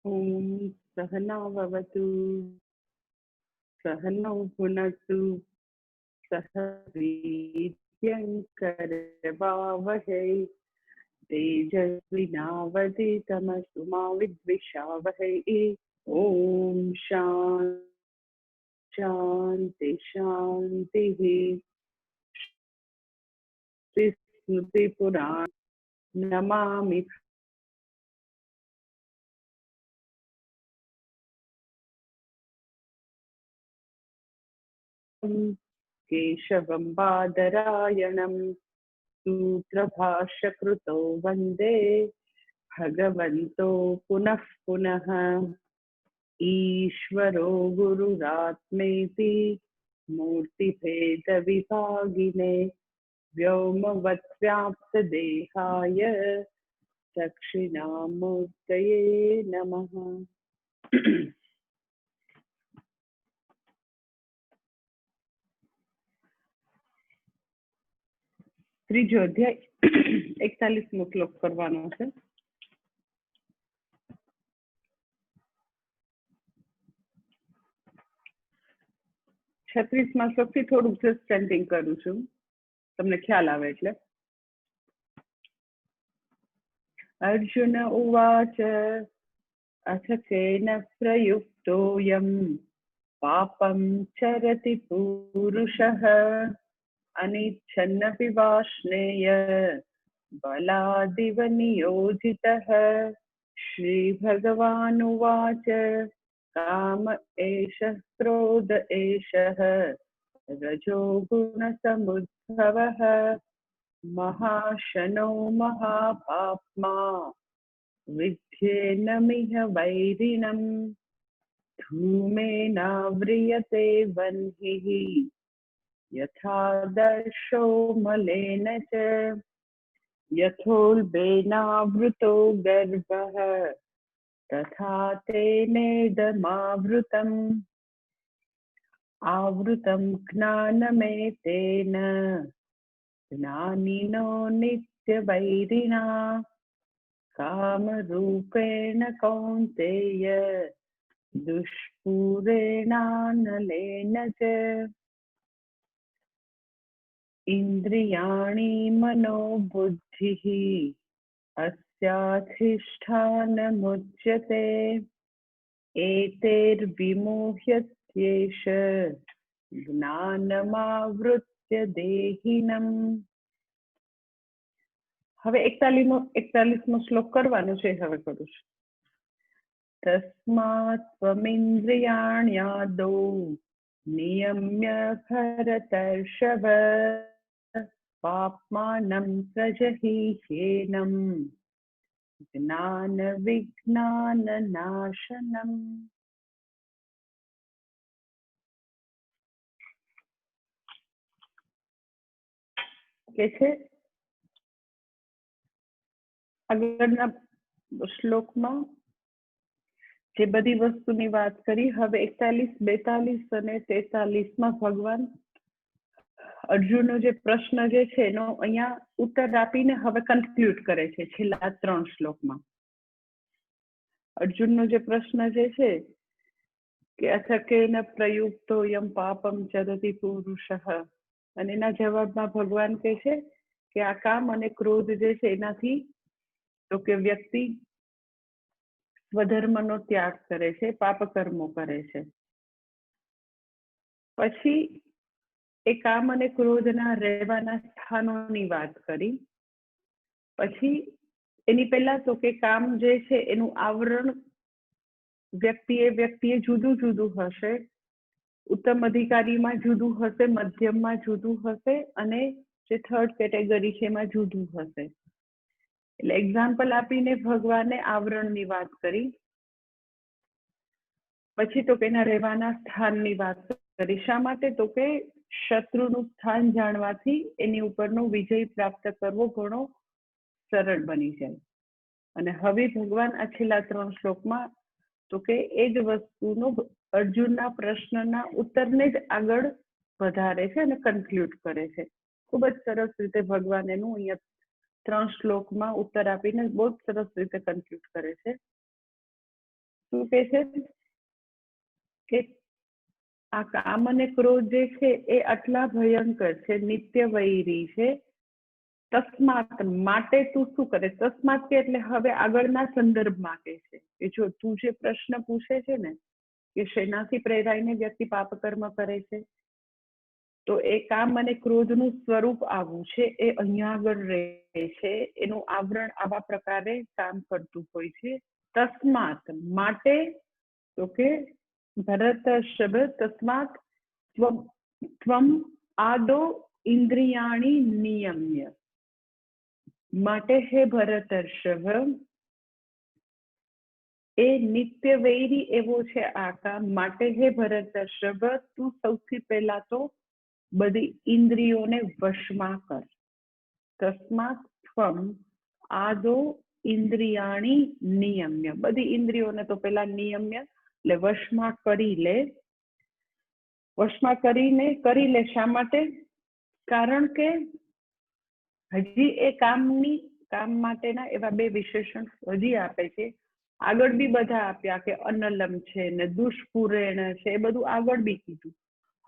ॐ सहनाववतु सहनौ भुनक्तु सह वीर्यङ्करवावहै तेजस्विनावधीतमस्तु मा विद्विषावहै। ॐ शान्ति शान्तिः। स्मृतिपुराण नमामि केशवं बादरायणं सूत्रभाष्यकृतो वन्दे भगवन्तो पुनः पुनः। ईश्वरो गुरुरात्मेति मूर्तिभेदविभागिने व्योमवद्व्याप्तदेहाय दक्षिणामूर्तये नमः। ત્રીજો અધ્યાય 41મો શ્લોક કરવાનો છે। 36મા શ્લોકથી થોડુંક જસ્ટ ચેન્ટિંગ કરું છું, તમને ખ્યાલ આવે એટલે। अर्जुन उवाच अथ केन प्रयुक्तोऽयं पापं चरति पूरुषः अनिच्छन्नपि वाष्णेय बलादिव नियोजितः। श्रीभगवानुवाच काम एषः क्रोध एषः रजोगुणसमुद्भवः महाशनो महापाप्मा विद्येनमिह वैरिणम् धूमेनाव्रियते वह्निः यथा दर्शो मलेन च यथोल्बेनावृतो गर्भः तथा तेनेदमावृतम् आवृतं ज्ञानमेतेन ज्ञानिनो नित्यवैरिणा कामरूपेण कौन्तेय दुष्पूरेणानलेन च इन्द्रियाणि मनोबुद्धिः अस्याधिष्ठानमुच्यते एतैर्विमुह्यत्येष ज्ञानमावृत्य देहिनम्। હવે 41મો શ્લોક કરવાનો છે। હવે કરું છું। તસ્માत् ત્વમિન્દ્રિયાણ્યાદौ નિયમ્ય ભરતર્ષભ પાપ્માनं પ્રજહિह्येनं જ્ઞાનવિજ્ઞાનનાશનम्। કે છે આગળના શ્લોકમાં જે બધી વસ્તુની વાત કરી, હવે 41, 42 અને 43માં ભગવાન અર્જુનનો જે પ્રશ્ન જે છે એનો અહીંયા ઉત્તર આપીને હવે કન્ક્લુડ કરે છે। છેલ્લા 3 શ્લોકમાં અર્જુનનો જે પ્રશ્ન જે છે કે અથ કેન પ્રયુક્તોયમ પાપમ ચરતિ પુરુષઃ, અને એના જવાબમાં ભગવાન કહે છે કે આ કામ અને ક્રોધ જે છે એનાથી તો કે વ્યક્તિ સ્વધર્મનો ત્યાગ કરે છે, પાપ કર્મો કરે છે। પછી એ કામ અને ક્રોધના રહેવાના સ્થાનોની વાત કરી। પછી એની પહેલા તો કે કામ જે છે એનું આવરણ વ્યક્તિએ જુદું જુદું હશે, ઉત્તમ અધિકારીમાં જુદું હશે, મધ્યમમાં જુદું હશે અને જે થર્ડ કેટેગરી છે એમાં જુદું હશે। એટલે એક્ઝામ્પલ આપીને ભગવાને આવરણની વાત કરી। પછી તો કે એના રહેવાના સ્થાનની વાત કરી। શા માટે? તો કે શત્રુનું સ્થાન જાણવાથી એની ઉપરનો વિજય પ્રાપ્ત કરવો ઘણો સરળ બની જાય। અને હવે ભગવાન આ છેલ્લા 3 શ્લોકમાં તો કે એ જ વસ્તુનો અર્જુનના પ્રશ્નના ઉત્તરને જ આગળ વધારે છે અને કન્ક્લુડ કરે છે। ખૂબ જ સરસ રીતે ભગવાન એનું અહીંયા 3 શ્લોકમાં ઉત્તર આપીને બહુ સરસ રીતે કન્ક્લુડ કરે છે। શું કહે છે કે આ કામ અને ક્રોધ જે છે એ આટલા ભયંકર છે, નિત્ય વૈરી છે. તસ્માત માટે તું શું કરે? તસ્માત કે એટલે હવે આગળના સંદર્ભમાં કહે છે કે જો તું જે પ્રશ્ન પૂછે છે ને કે શેનાથી પ્રેરાઈને વ્યક્તિ પાપ કર્મ કરે છે, તો એ કામ અને ક્રોધનું સ્વરૂપ આવું છે, એ અહીંયા આગળ રહે છે, એનું આવરણ આવા પ્રકારે કામ કરતું હોય છે. તસ્માત માટે, તો કે ભરતર્ષભ તસ્માત ત્વમ આદો ઇન્દ્રિયાણી નિયમ્ય. માટે હે ભરતર્ષભ, એ નિત્ય વૈરી એવો છે આ કામ. માટે હે ભરતર્ષભ, તું સૌથી પહેલા તો બધી ઇન્દ્રિયોને વશમાં કર. તસ્માત ત્વમ આદો ઇન્દ્રિયાણી નિયમ્ય. બધી ઇન્દ્રિયોને તો પેલા નિયમ્ય એટલે વશમાં કરી લે. વશમાં કરી લે શા માટે? કારણ કે હજી એ કામ માટેના એવા બે વિશેષણ હજી આપે છે. આગળ બી બધા આપ્યા કે અનલમ છે ને દુષ્પુરેણ છે, એ બધું આગળ બી કીધું.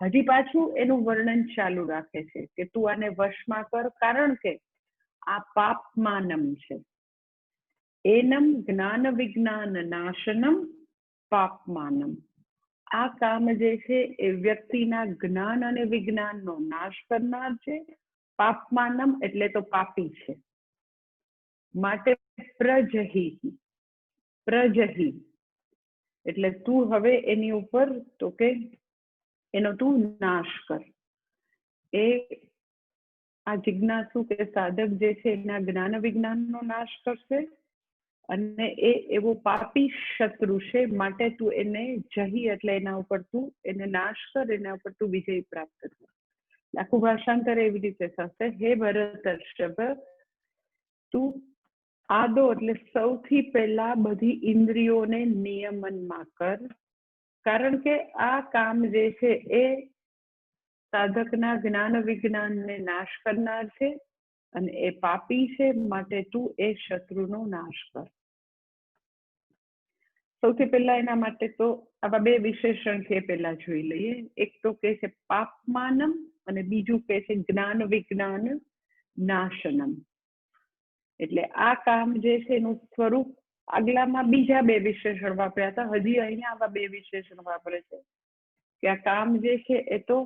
હજી પાછું એનું વર્ણન ચાલુ રાખે છે કે તું આને વશમાં કર, કારણ કે આ પાપમાનમ છે. એનમ જ્ઞાન વિજ્ઞાન નાશનમ પાપમાનમ. આ કામ જે છે એ વ્યક્તિના જ્ઞાન અને વિજ્ઞાનનો નાશ કરનાર છે. પાપમાનમ એટલે તો પાપી છે. માટે પ્રજહી એટલે તું હવે એની ઉપર તો કે એનો તું નાશ કર. એ આ જિજ્ઞાસુ કે સાધક જે છે એના જ્ઞાન વિજ્ઞાનનો નાશ કરશે, અને એ એવો પાપી શત્રુ છે. માટે તું એને જહી એટલે એના ઉપર તું એને નાશ કર, એના ઉપર તું વિજય પ્રાપ્ત કર. આખું ભાષાંતર એવી રીતે થશે, હે ભરતર્ષભ, તું આદો એટલે સૌથી પહેલા બધી ઇન્દ્રિયોને નિયમનમાં કર. કારણ કે આ કામ જે છે એ સાધકના જ્ઞાન વિજ્ઞાનને નાશ કરનાર છે અને એ પાપી છે. માટે તું એ શત્રુનો નાશ કર. સૌથી પહેલા એના માટે તો આવા બે વિશેષણ છે પેલા જોઈ લઈએ. એક તો કે છે પાપમાનમ અને બીજું કે છે જ્ઞાન વિજ્ઞાન નાશનમ. એટલે આ કામ જે છે એનું સ્વરૂપ આગલામાં બીજા બે વિશેષણ વાપર્યા હતા, હજી અહીંયા આવા બે વિશેષણ વાપરે છે કે આ કામ જે છે એ તો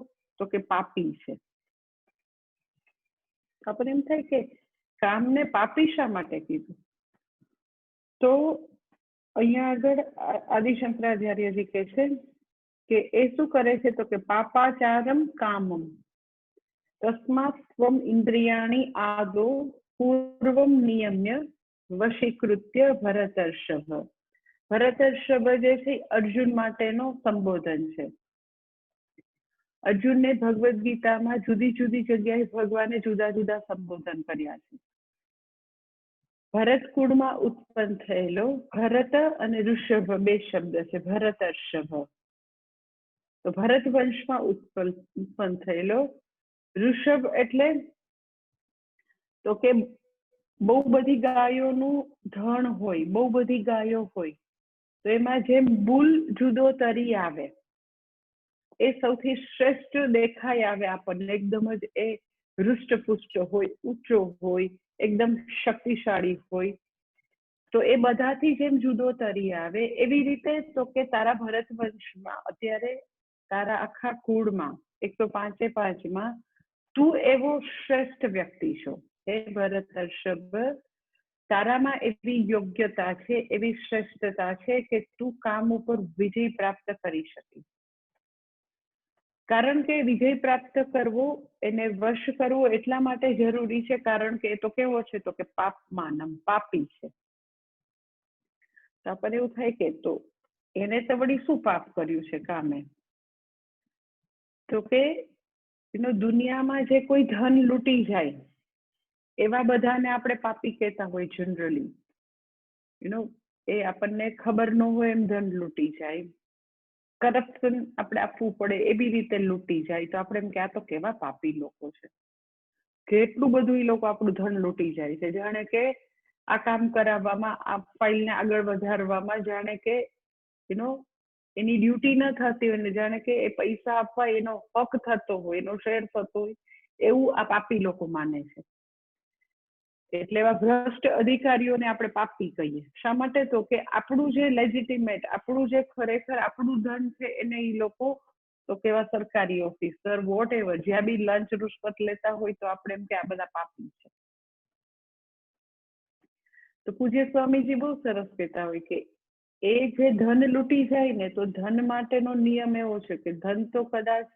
કે પાપી છે. આપણને એમ થાય કે કામને પાપી શા માટે કીધું? તો અહીંયા આગળ આદિશંકરાચાર્યજી કહે છે કે એ શું કરે છે તો કે પાપાચારમ કામમ તસ્માત ત્વમ ઇન્દ્રિયાણી આદો પૂર્વમ નિયમ્ય વશીકૃત્ય ભરતર્ષભ. ભરતર્ષભ જે છે અર્જુન માટેનો સંબોધન છે. અર્જુનને ભગવદ્ ગીતામાં જુદી જુદી જગ્યાએ ભગવાને જુદા જુદા સંબોધન કર્યા છે. ભરત કુળમાં ઉત્પન્ન થયેલો ભરત અને ઋષભ બે શબ્દ છે. ભરતર્ષભ તો ભરત વંશમાં ઉત્પન્ન થયેલો. ઋષભ એટલે તો કે બહુ બધી ગાયોનું ધણ હોય, બહુ બધી ગાયો હોય તો એમાં જેમ બુલ જુદો તરી આવે, એ સૌથી શ્રેષ્ઠ દેખાય આવે આપણને. એકદમ જ એ હૃષ્ટપુષ્ટ હોય, ઊંચો હોય, એકદમ શક્તિશાળી હોય. તો એ બધાથી જેમ જુદો તરી આવે, એવી રીતે તો કે તારા ભરત વંશમાં અત્યારે તારા આખા કુળમાં 105 તું એવો શ્રેષ્ઠ વ્યક્તિ છો. હે ભરતર્ષભ, તારામાં એવી યોગ્યતા છે, એવી શ્રેષ્ઠતા છે કે તું કામ ઉપર વિજય પ્રાપ્ત કરી શકીશ. કારણ કે વિજય પ્રાપ્ત કરવો, એને વશ કરવો એટલા માટે જરૂરી છે કારણ કે એ તો કેવો છે તો કે પાપમાનમ, પાપી છે. તો આપણને એવું થાય કે તો એને તો વળી શું પાપ કર્યું છે કામે? તો કે દુનિયામાં જે કોઈ ધન લૂંટી જાય એવા બધાને આપણે પાપી કહેતા હોય જનરલી. એ આપણને ખબર ન હોય એમ ધન લૂંટી જાય, કરપ્શન આપણે આપવું પડે એવી રીતે લૂંટી જાય તો આપણે એમ કે આ તો કેવા પાપી લોકો છે. કેટલું બધું એ લોકો આપણું ધન લૂંટી જાય છે. જાણે કે આ કામ કરાવવામાં, આ ફાઇલને આગળ વધારવામાં જાણે કે એની ડ્યુટી ન થતી હોય ને જાણે કે એ પૈસા આપવા એનો હક થતો હોય, એનો શેર થતો હોય, એવું આ પાપી લોકો માને છે. એટલે એવા ભ્રષ્ટ અધિકારીઓને આપણે પાપી કહીએ. શા માટે? તો કે આપણું જે લેજિટિમેટ, આપણું જે ખરેખર આપણું ધન છે એને એ લોકો, તો કેવા સરકારી ઓફિસર વોટ એવર, જ્યાં બી લંચ રૂશ્વત લેતા હોય તો આપણે એમ કે આ બધા પાપી છે. તો પૂજ્ય સ્વામીજી બહુ સરસ કહેતા હોય કે એ જે ધન લૂંટી જાય ને, તો ધન માટેનો નિયમ એવો છે કે ધન તો કદાચ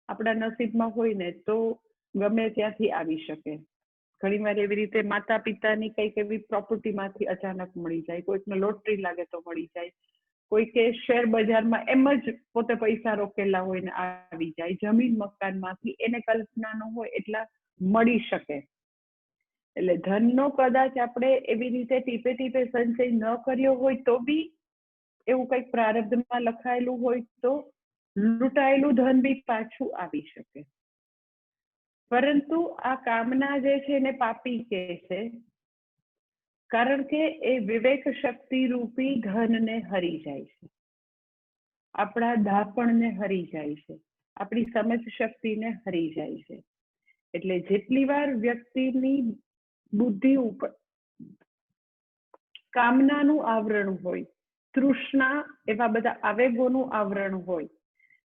આપણા નસીબમાં હોય ને તો ગમે ત્યાંથી આવી શકે. ઘણી વાર એવી રીતે માતા પિતાની કંઈક એવી પ્રોપર્ટીમાંથી અચાનક મળી જાય, કોઈકને લોટરી લાગે તો મળી જાય, કોઈકે શેર બજારમાં એમ જ પોતે પૈસા રોકેલા હોય ને આવી જાય, જમીન મકાનમાંથી એને કલ્પના ન હોય એટલા મળી શકે. એટલે ધનનો કદાચ આપણે એવી રીતે ટીપે ટીપે સંચય ન કર્યો હોય તો બી એવું કંઈક પ્રારબ્ધમાં લખાયેલું હોય તો લૂંટાયેલું ધન બી પાછું આવી શકે. પરંતુ આ કામના જે છે એને પાપી કહે છે, કારણ કે એ વિવેક શક્તિ રૂપી ધનને હરી જાય છે, આપણા દાપણને હરી જાય છે, આપણી સમજ શક્તિને હરી જાય છે. એટલે જેટલી વાર વ્યક્તિની બુદ્ધિ ઉપર કામનાનું આવરણ હોય, તૃષ્ણા, એવા બધા આવેગોનું આવરણ હોય,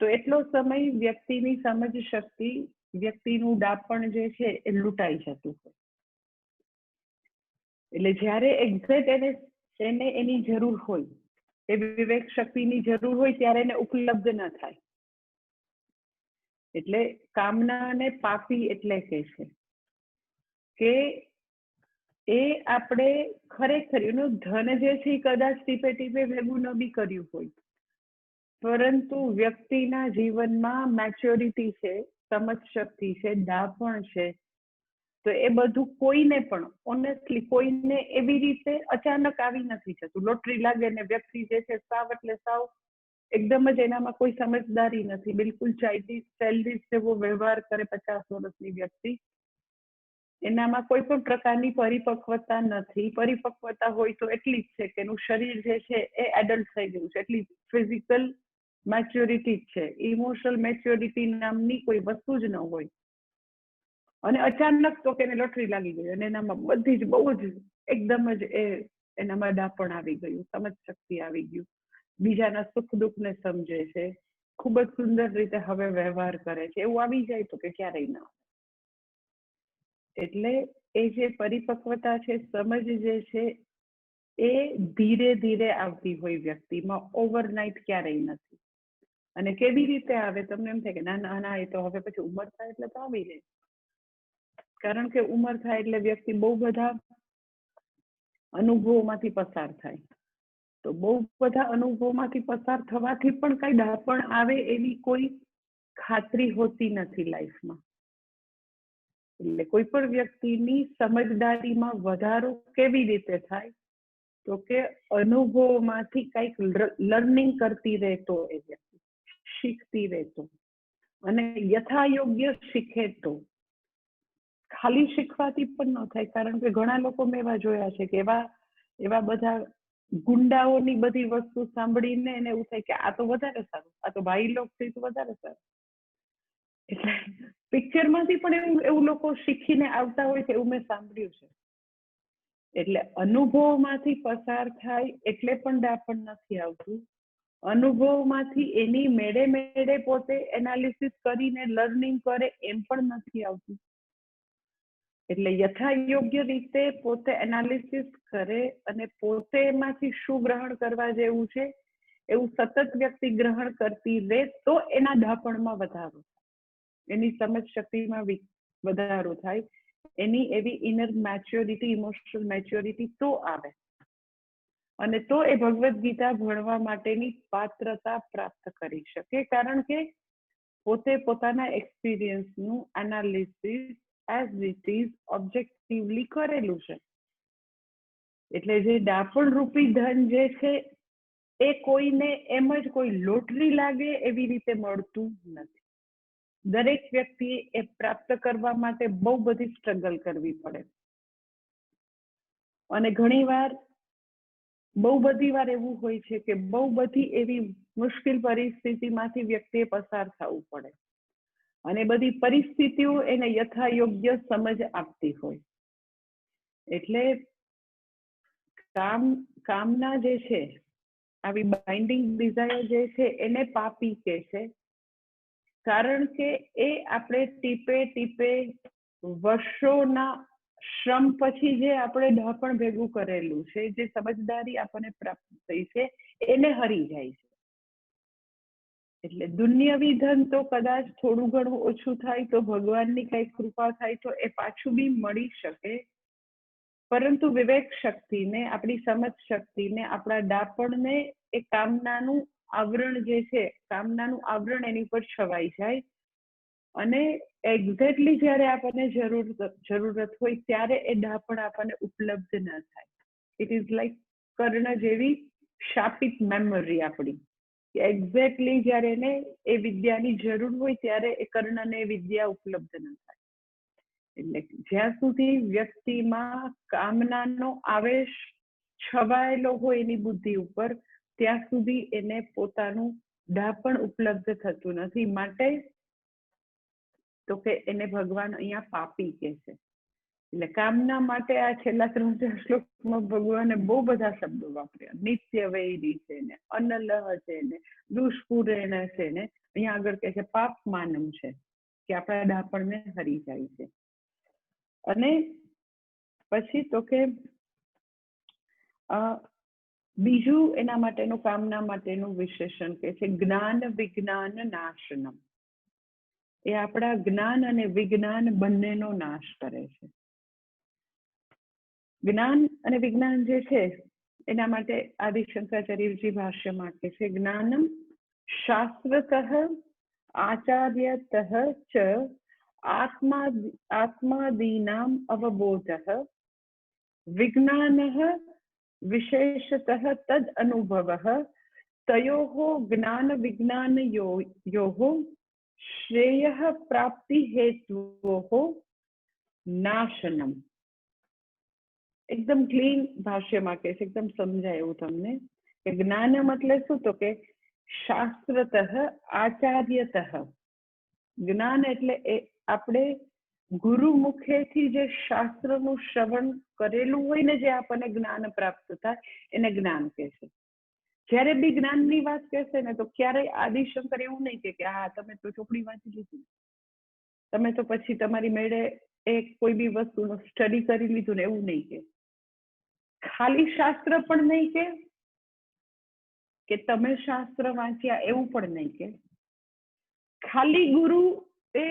તો એટલો સમય વ્યક્તિની સમજ શક્તિ, વ્યક્તિનું દાપણ જે છે એ લૂંટાઈ જતું હોય. એટલે જ્યારે એક્ઝેક્ટ એને એની જરૂર હોય, એ વિવેક શક્તિની જરૂર હોય ત્યારે એને ઉપલબ્ધ ન થાય. એટલે કામનાને પાપી એટલે કે છે કે એ આપણે ખરેખર એનું ધન જે છે એ કદાચ ટીપે ટીપે ભેગું ન બી કર્યું હોય, પરંતુ વ્યક્તિના જીવનમાં મેચ્યોરિટી છે, સમજ શક્તિ છે, દાપણ છે, તો એ બધું કોઈને પણ ઓનેસ્ટલી કોઈને એવી રીતે અચાનક આવી નથી જતું. લોટરી લાગે ને વ્યક્તિ જે છે સાવ એટલે સાવ એકદમ જ એનામાં કોઈ સમજદારી નથી, બિલકુલ ચાઇલ્ડિશ જેવો વ્યવહાર કરે 50 વર્ષની વ્યક્તિ, એનામાં કોઈ પણ પ્રકારની પરિપક્વતા નથી. પરિપક્વતા હોય તો એટલી જ છે કે એનું શરીર જે છે એ એડલ્ટ થઈ ગયું છે, એટલી ફિઝિકલ મેચ્યોરિટી જ છે, ઇમોશનલ મેચ્યોરિટી નામની કોઈ વસ્તુ જ ન હોય. અને અચાનક તો કે એને લોટરી લાગી ગઈ અને એનામાં બધી જ બહુ જ એકદમ જ એનામાં દાપણ આવી ગયું, સમજ શક્તિ આવી ગયું, બીજાના સુખ દુઃખને સમજે છે, ખૂબ જ સુંદર રીતે હવે વ્યવહાર કરે છે, એવું આવી જાય તો કે ક્યારેય ના. એટલે એ જે પરિપક્વતા છે, સમજ જે છે એ ધીરે ધીરે આવતી હોય વ્યક્તિમાં, ઓવરનાઇટ ક્યારેય નથી. અને કેવી રીતે આવે? તમને એમ થાય કે ના ના એ તો હવે પછી ઉંમર થાય એટલે તો આવી જાય. કારણ કે ઉંમર થાય એટલે વ્યક્તિ બહુ બધા અનુભવોમાંથી પસાર થાય, તો બહુ બધા અનુભવોમાંથી પસાર થવાથી પણ કઈ દાપણ આવે એવી કોઈ ખાતરી હોતી નથી લાઈફમાં. એટલે કોઈ પણ વ્યક્તિની સમજદારીમાં વધારો કેવી રીતે થાય? તો કે અનુભવોમાંથી કંઈક લર્નિંગ કરતી રહેતો, એ વ્યક્તિ શીખતી રહેતો, અને યથાયોગ્ય શીખે તો. ખાલી શીખવાથી પણ ન થાય, કારણ કે ઘણા લોકો મેં એવા જોયા છે કે એવા બધા ગુંડાઓની બધી વસ્તુ સાંભળીને એને એવું થાય કે આ તો વધારે સારું, આ તો ભાઈ લોક છે તો વધારે સારું. એટલે પિક્ચરમાંથી પણ એવું લોકો શીખીને આવતા હોય છે, એવું મેં સાંભળ્યું છે. એટલે અનુભવમાંથી પસાર થાય એટલે પણ દાપણ નથી આવતું, અનુભવમાંથી એની મેળે મેળે પોતે એનાલિસિસ કરીને લર્નિંગ કરે એમ પણ નથી આવતું. એટલે યથાયોગ્ય રીતે પોતે એનાલિસિસ કરે અને પોતે એમાંથી શું ગ્રહણ કરવા જેવું છે એવું સતત વ્યક્તિ ગ્રહણ કરતી રહે તો એના દાપણમાં વધારો થાય, એની સમજ શક્તિમાં વધારો થાય, એની એવી ઇનર મેચ્યોરિટી, ઇમોશનલ મેચ્યોરિટી તો આવે, અને તો એ ભગવદ્ ગીતા ભણવા માટેની પાત્રતા પ્રાપ્ત કરી શકે. કારણ કે પોતે પોતાના એક્સપિરિયન્સનું analysis as it is objectively કરેલું છે. એટલે જે દાપણ રૂપી ધન જે છે એ કોઈને એમ જ કોઈ લોટરી લાગે એવી રીતે મળતું નથી. દરેક વ્યક્તિએ એ પ્રાપ્ત કરવા માટે બહુ બધી સ્ટ્રગલ કરવી પડે. અને ઘણીવાર બહુ બધી વાર એવું હોય છે કે બહુ બધી એવી મુશ્કેલ પરિસ્થિતિમાંથી વ્યક્તિએ પસાર થવું પડે અને બધી પરિસ્થિતિઓ એને યથાયોગ્ય સમજ આપતી હોય. એટલે કામના જે છે, આવી બાઇન્ડિંગ ડિઝાયર જે છે એને પાપી કે છે, કારણ કે એ આપણે ટીપે ટીપે વર્ષોના શ્રમ પછી જે આપણે ઢાંકણ ભેગું કરેલું છે, જે સમજદારી આપણને પ્રાપ્ત થઈ છે, એને હરી જાય છે. એટલે દુન્યવી ધન તો કદાચ થોડું ઘણું ઓછું થાય તો ભગવાનની કઈ કૃપા થાય તો એ પાછું બી મળી શકે, પરંતુ વિવેક શક્તિને, આપણી સમજ શક્તિને, આપણા ડાપણને એ કામનાનું આવરણ જે છે, કામનાનું આવરણ એની પર છવાઈ જાય અને એક્ઝેક્ટલી જ્યારે આપણને જરૂરત હોય ત્યારે એ ડાપણ આપણને ઉપલબ્ધ ન થાય. ઇટ ઇઝ લાઈક કર્ણ જેવી શાપિત મેમરી આપણી, એક્ઝેક્ટલી જ્યારે એને એ વિદ્યાની જરૂર હોય ત્યારે એ કર્ણને એ વિદ્યા ઉપલબ્ધ ન થાય. એટલે જ્યાં સુધી વ્યક્તિમાં કામનાનો આવેશ છવાયેલો હોય એની બુદ્ધિ ઉપર, ત્યાં સુધી એને પોતાનું ડાપણ ઉપલબ્ધ થતું નથી. માટે તો કે એને ભગવાન અહીંયા પાપી કહે છે. એટલે કામના માટે આ છેલ્લા 3-4 શ્લોકમાં ભગવાને બહુ બધા શબ્દો વાપર્યા. નિત્ય વૈરી છે ને, અનલહ છે ને, દુષ્પુરેણ છે ને, અહીંયા આગળ કહે છે પાપ માનમ છે, કે આપણા ડાપણને હરી જાય છે. અને પછી તો કે બીજું એના માટેનું, કામના માટેનું વિશેષણ કે છે જ્ઞાન વિજ્ઞાન નાશનમ. એ આપણા જ્ઞાન અને વિજ્ઞાન બંનેનો નાશ કરે છે. જ્ઞાન અને વિજ્ઞાન જે છે એના માટે આદિ શંકરાચાર્યજી ભાષ્યમાં કહે છે જ્ઞાનમ શાસ્ત્રતઃ આચાર્યતઃ ચ આત્માદીનામ અવબોધઃ વિજ્ઞાનઃ વિશેષતઃ તદ અનુભવઃ તયોઃ જ્ઞાન વિજ્ઞાનયોઃ શ્રેયઃ પ્રાપ્તિ હેતુઃ નાશનમ. એકદમ ક્લીન ભાષ્યમાં કહે છે, એકદમ સમજાય એવું તમને કે જ્ઞાનમ એટલે શું, તો કે શાસ્ત્રતઃ આચાર્યતઃ. જ્ઞાન એટલે એ આપણે ગુરુ મુખેથી જે શાસ્ત્રનું શ્રવણ કરેલું હોય ને, જે આપણને જ્ઞાન પ્રાપ્ત થાય એને જ્ઞાન કહે છે. જ્યારે બી જ્ઞાનની વાત કહેશે ને તો ક્યારેય આદિશંકર એવું નહીં કે હા તમે તો ચોપડી વાંચી લીધી, તમે તો પછી તમારી મેળે એ કોઈ બી વસ્તુનું સ્ટડી કરી લીધું ને, એવું નહીં કે. ખાલી શાસ્ત્ર પણ નહીં કે તમે શાસ્ત્ર વાંચ્યા એવું પણ નહીં કે. ખાલી ગુરુ એ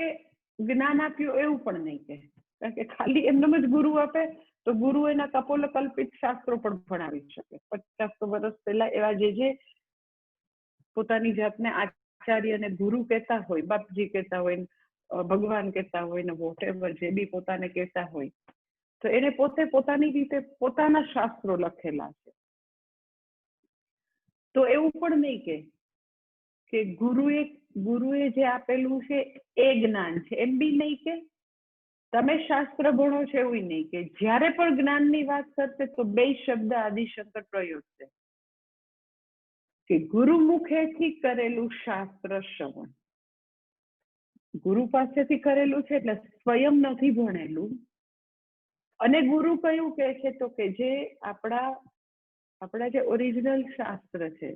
જ્ઞાન આપ્યું એવું પણ નહીં કે. કારણ કે ખાલી એમને જ ગુરુ આપે તો ગુરુ એના કપોલ કલ્પિત શાસ્ત્રો પણ ભણાવી શકે. 50 વર્ષ પહેલા એવા જે પોતાની જાતને આચાર્ય અને ગુરુ કહેતા હોય, બાપજી કહેતા હોય, ભગવાન કહેતા હોય ને વોટેવર જે બી પોતાને કહેતા હોય, તો એને પોતે પોતાની રીતે પોતાના શાસ્ત્રો લખેલા છે. તો એવું પણ નહીં કે ગુરુએ જે આપેલું છે એ જ્ઞાન છે, એમ બી નહીં કે તમે શાસ્ત્ર ભણો છો, એવું નહીં કે. જ્યારે પણ જ્ઞાનની વાત કરશે તો 2 શબ્દ આદિશંકર પ્રયોગ છે કે ગુરુ મુખેથી કરેલું શાસ્ત્ર શ્રવણ. ગુરુ પાસેથી કરેલું છે એટલે સ્વયં નથી ભણેલું. અને ગુરુ કયું કહે છે, તો કે જે આપણા જે ઓરિજિનલ શાસ્ત્ર છે,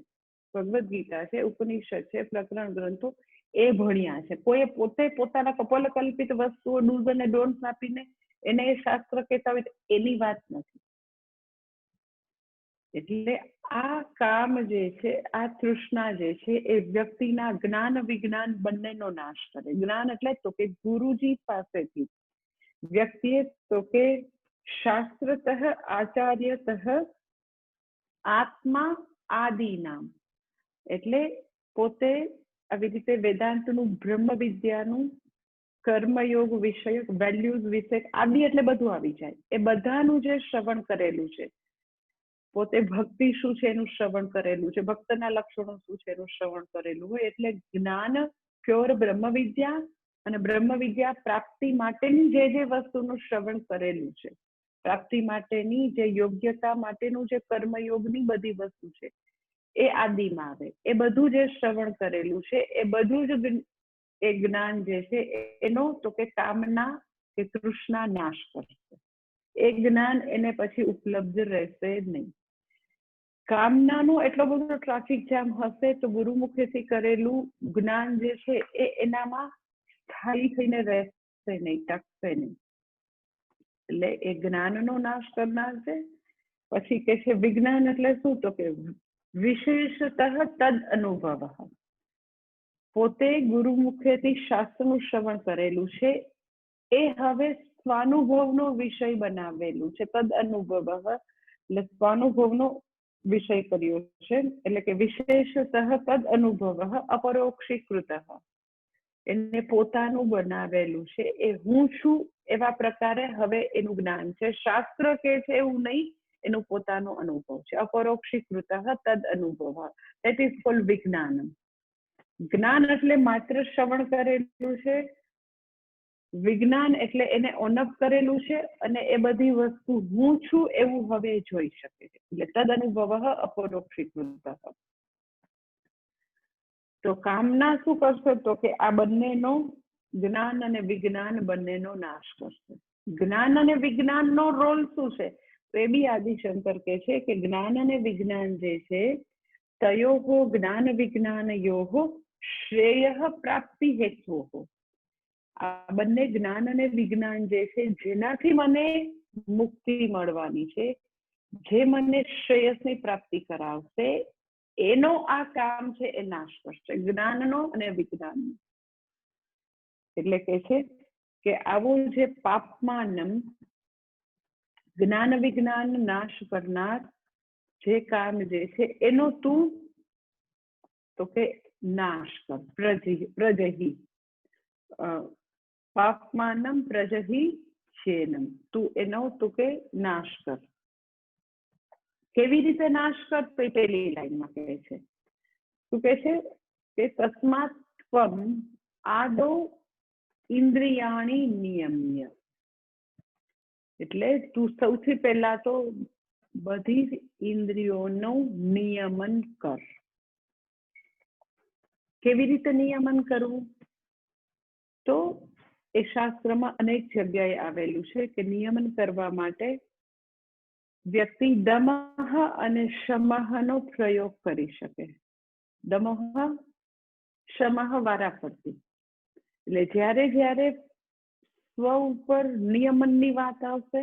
ભગવદ્ ગીતા છે, ઉપનિષદ છે, પ્રકરણ ગ્રંથો, એ ભણ્યા છે. કોઈ પોતે પોતાના કપોલ કલ્પિત વસ્તુઓ ડૂઝ અને ડોન્ટ્સ આપીને એને એ શાસ્ત્ર કહેતા હોય એની વાત નથી. એટલે આ કામ જે છે, આ તૃષ્ણા જે છે, એ વ્યક્તિના જ્ઞાન વિજ્ઞાન બંનેનો નાશ કરે. જ્ઞાન એટલે તો કે ગુરુજી પાસેથી વ્યક્તિએ તો કે શાસ્ત્રતઃ આચાર્યતઃ આત્મા આદિનામ, એટલે પોતે આવી રીતે વેદાંતનું, બ્રહ્મ વિદ્યાનું, કર્મયોગ વિષયક, વેલ્યુઝ વિષયક, આદિ એટલે બધું આવી જાય. એ બધાનું જે શ્રવણ કરેલું છે, પોતે ભક્તિ શું છે એનું શ્રવણ કરેલું છે, ભક્તના લક્ષણો શું છે એનું શ્રવણ કરેલું હોય, એટલે જ્ઞાન પ્યોર બ્રહ્મ વિદ્યા અને બ્રહ્મ વિદ્યા પ્રાપ્તિ માટેની જે વસ્તુનું શ્રવણ કરેલું છે પ્રાપ્તિ માટેની જે યોગ્યતા માટેનું જે કર્મયોગની બધી વસ્તુ છે એ આદિમાં આવે. એ બધું જે શ્રવણ કરેલું છે એ બધું જ એ જ્ઞાન જે છે એનો તો કે કામના કે તૃષ્ણા નાશ કરશે. એ જ્ઞાન એને પછી ઉપલબ્ધ રહેશે નહીં. કામનાનો એટલો બધો ટ્રાફિક જામ હશે તો ગુરુમુખેથી કરેલું જ્ઞાન જે છે એ એનામાં સ્થાયી થઈને રહેશે નહીં, ટકશે નહીં. એટલે એ જ્ઞાનનો નાશ કરનાર છે. પછી કે છે વિજ્ઞાન એટલે શું? તો કે વિશેષતઃ તદ અનુભવ. પોતે ગુરુમુખેથી શાસ્ત્રનું શ્રવણ કરેલું છે એ હવે સ્વાનુભવનો વિષય બનાવેલું છે. તદ અનુભવ એટલે સ્વાનુભવનો વિષય કર્યો છે. એટલે કે વિશેષતઃ તદ અનુભવ અપરોક્ષીકૃત, એને પોતાનું બનાવેલું છે. એ હું છું એવા પ્રકારે હવે એનું જ્ઞાન છે. શાસ્ત્ર કે છે એવું નહીં, એનું પોતાનો અનુભવ છે. અપરોક્ષીકૃત તદ અનુભવ, ધેટ ઇઝ કોલ્ડ વિજ્ઞાન. જ્ઞાન એટલે માત્ર શ્રવણ કરેલું છે. વિજ્ઞાન એટલે એને ઓનઅપ કરેલું છે અને એ બધી વસ્તુ હું છું એવું હવે જોઈ શકે છે. એટલે તદ અનુભવ અપરોક્ષીકૃત. તો કામના શું કરશે? તો કે આ બંનેનો, જ્ઞાન અને વિજ્ઞાન બંનેનો નાશ કરશે. જ્ઞાન અને વિજ્ઞાનનો રોલ શું છે? તો એ બી આદિશંકર કહે છે કે જ્ઞાન અને વિજ્ઞાન જે છે તયોઃ જ્ઞાન વિજ્ઞાનયોઃ શ્રેયઃ પ્રાપ્તિ હેત્વોઃ. આ બંને જ્ઞાન અને વિજ્ઞાન જે છે જેનાથી મને મુક્તિ મળવાની છે, જે મને શ્રેયસની પ્રાપ્તિ કરાવશે, એનો આ કામ છે એ નાશ કરશે, જ્ઞાનનો અને વિજ્ઞાનનો. એટલે કે છે કે આવું જે પાપમાનમ, જ્ઞાન વિજ્ઞાન નાશ કરનાર જે કામ જે છે એનો તું તો કે નાશ કર. પ્રજહી પાપમાનમ પ્રજહી શેનમ, તું એનો તો કે નાશ કર. કેવી રીતે નાશ કર? તો પેલી લાઈનમાં કહે છે. શું કહે છે? કે તસ્માત ત્વમ આદૌ ઇન્દ્રિયાણી નિયમ્ય. એટલે તું સૌથી પહેલા તો બધી જ ઇન્દ્રિયોનું નિયમન કર. કેવી રીતે નિયમન કરવું? તો એ શાસ્ત્રમાં અનેક જગ્યાએ આવેલું છે કે નિયમન કરવા માટે વ્યક્તિ દમઃ અને શમઃનો પ્રયોગ કરી શકે. દમઃ શમઃ વારાફરતી. એટલે જ્યારે જ્યારે સ્વ ઉપર નિયમનની વાત આવશે,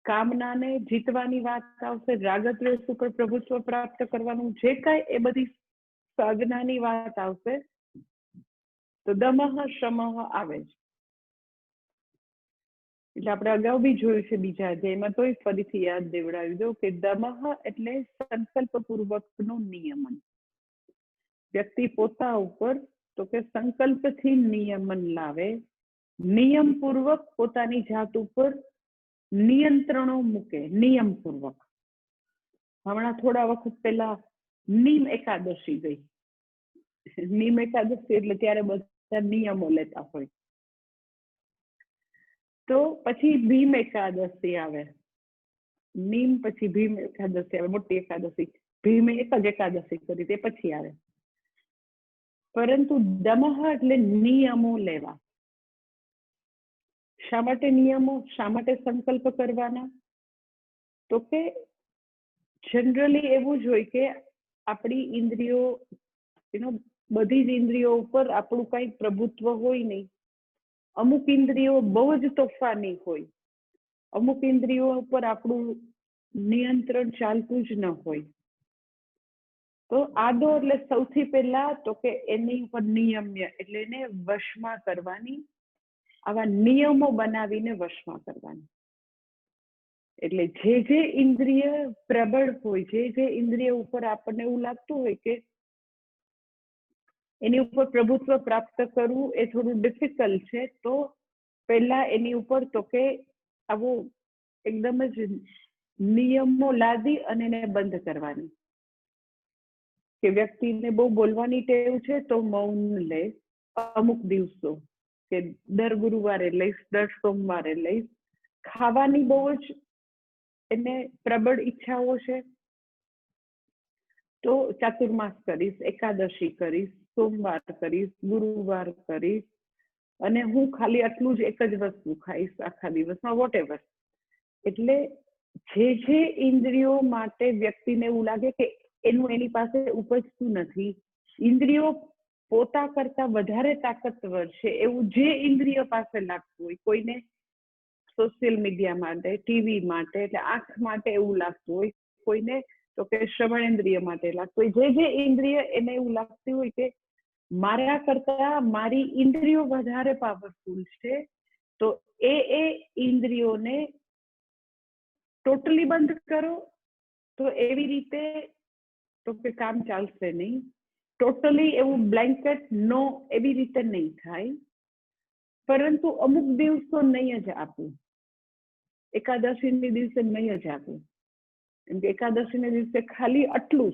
કામનાને જીતવાની વાત આવશે, રાગદ્વેષ ઉપર પ્રભુત્વ પ્રાપ્ત કરવાનું જે કાંઈ એ બધી સાધનાની વાત આવશે તો દમઃ શમઃ આવે છે. એટલે આપણે અગાઉ બી જોયું છે બીજા અધ્યાયમાં, તોય ફરીથી યાદ દેવડાવી દો કે દમઃ એટલે સંકલ્પપૂર્વકનું નિયમન. વ્યક્તિ પોતા ઉપર તો કે સંકલ્પથી નિયમન લાવે, નિયમપૂર્વક પોતાની જાત ઉપર નિયંત્રણો મૂકે. નિયમપૂર્વક. હમણાં થોડા વખત પહેલા નીમ એકાદશી ગઈ. નીમ એકાદશી એટલે ત્યારે બધા નિયમો લેતા હોય. તો પછી ભીમ એકાદશી આવે. નીમ પછી ભીમ એકાદશી આવે, મોટી એકાદશી. ભીમે એક જ એકાદશી કરી, તે પછી આવે. પરંતુ દમઃ એટલે નિયમો લેવા. શા માટે નિયમો? શા માટે સંકલ્પ કરવાના? તો કે જનરલી એવું જ હોય કે આપણી ઇન્દ્રિયો, બધી જ ઇન્દ્રિયો ઉપર આપણું કઈ પ્રભુત્વ હોય નહીં. અમુક ઇન્દ્રિયો બહુ જ તોફાની હોય, અમુક ઇન્દ્રિયો ઉપર આપણું નિયંત્રણ ચાલતું જ ન હોય. તો આદો એટલે સૌથી પહેલા તો કે એની ઉપર નિયમ્ય એટલે એને વશમાં કરવાની, આવા નિયમો બનાવીને વશમાં કરવાની. એટલે જે ઇન્દ્રિય પ્રબળ હોય, જે ઇન્દ્રિય ઉપર આપણને એવું લાગતું હોય કે એની ઉપર પ્રભુત્વ પ્રાપ્ત કરવું એ થોડું ડિફિકલ્ટ છે, તો પહેલા એની ઉપર તો કે આવો એકદમ જ નિયમો લાદી અને એને બંધ કરવાની. કે વ્યક્તિને બહુ બોલવાની ટેવ છે તો મૌન લે અમુક દિવસો, કે દર ગુરુવારે લઈશ, દર સોમવારે લઈશ, ખાવાની બહુ જ એને પ્રબળ ઈચ્છાઓ છે, તો ચાતુર્માસ કરીશ, એકાદશી કરીશ, સોમવાર કરીશ, ગુરુવાર કરીશ, અને હું ખાલી આટલું જ એક જ વસ્તુ ખાઈશ આખા દિવસમાં, વોટેવર. એટલે જે ઇન્દ્રિયો માટે વ્યક્તિને એવું લાગે કે એનું એની પાસે ઉપજતું નથી, ઇન્દ્રિયો પોતા કરતા વધારે તાકાતવર છે એવું જે ઇન્દ્રિય પાસે લાગતું હોય, કોઈને સોશિયલ મીડિયા માટે, ટીવી માટે, એટલે આંખ માટે એવું લાગતું હોય, કોઈને તો કે શ્રવણેન્દ્રિય માટે લાગતું હોય, જે ઇન્દ્રિય એને એવું લાગતું હોય કે મારા કરતા મારી ઇન્દ્રિયો વધારે પાવરફુલ છે, તો એ ઇન્દ્રિયોને ટોટલી બંધ કરો. તો એવી રીતે તો કે કામ ચાલશે નહીં. ટોટલી એવું બ્લેન્કેટ નો એવી રીતે નહીં થાય, પરંતુ અમુક દિવસો નહીં જ આપું. એકાદશીના દિવસે નહીં જ આપું, કેમ કે એકાદશીના દિવસે ખાલી આટલું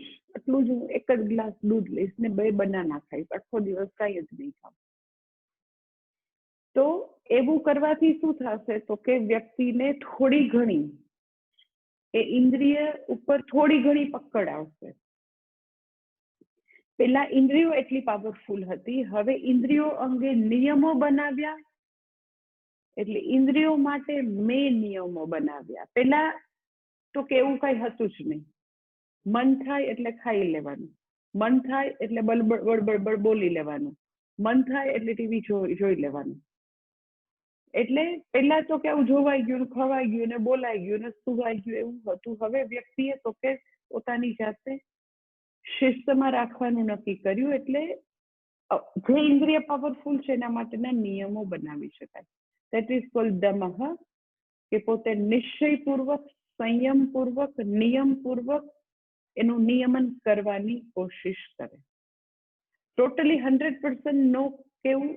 જ હું એક જ ગ્લાસ દૂધ લઈશ ને 2 બનાના ખાઈશ, આખો દિવસ કાંઈ જ નહીં ખાવ. તો એવું કરવાથી શું થશે, તો કે વ્યક્તિને થોડી ઘણી એ ઇન્દ્રિય ઉપર થોડી ઘણી પકડ આવશે. પેલા ઇન્દ્રિયો એટલી પાવરફુલ હતી, હવે ઇન્દ્રિયો અંગે નિયમો બનાવ્યા, એટલે ઇન્દ્રિયો માટે મેં નિયમો બનાવ્યા. પેલા તો કે એવું કઈ હતું જ નહીં, મન થાય એટલે ખાઈ લેવાનું, મન થાય એટલે બળબડ બોલી લેવાનું, મન થાય એટલે ટીવી જોઈ લેવાનું. એટલે પેલા તો કેવું જોવાઈ ગયું, ખવાઈ ગયું ને બોલાઈ ગયું ને સુવાઈ ગયું એવું હતું. હવે વ્યક્તિએ તો કે પોતાની જાતે શિસ્તમાં રાખવાનું નક્કી કર્યું, એટલે જે ઇન્દ્રિય પાવરફુલ છે એના માટેના નિયમો બનાવી શકાય. દેટ ઇઝ કોલ્ડ દમઃ, કે પોતે નિશ્ચયપૂર્વક, સંયમપૂર્વક, નિયમપૂર્વક એનું નિયમન કરવાની કોશિશ કરે. ટોટલી 100% નો કેવું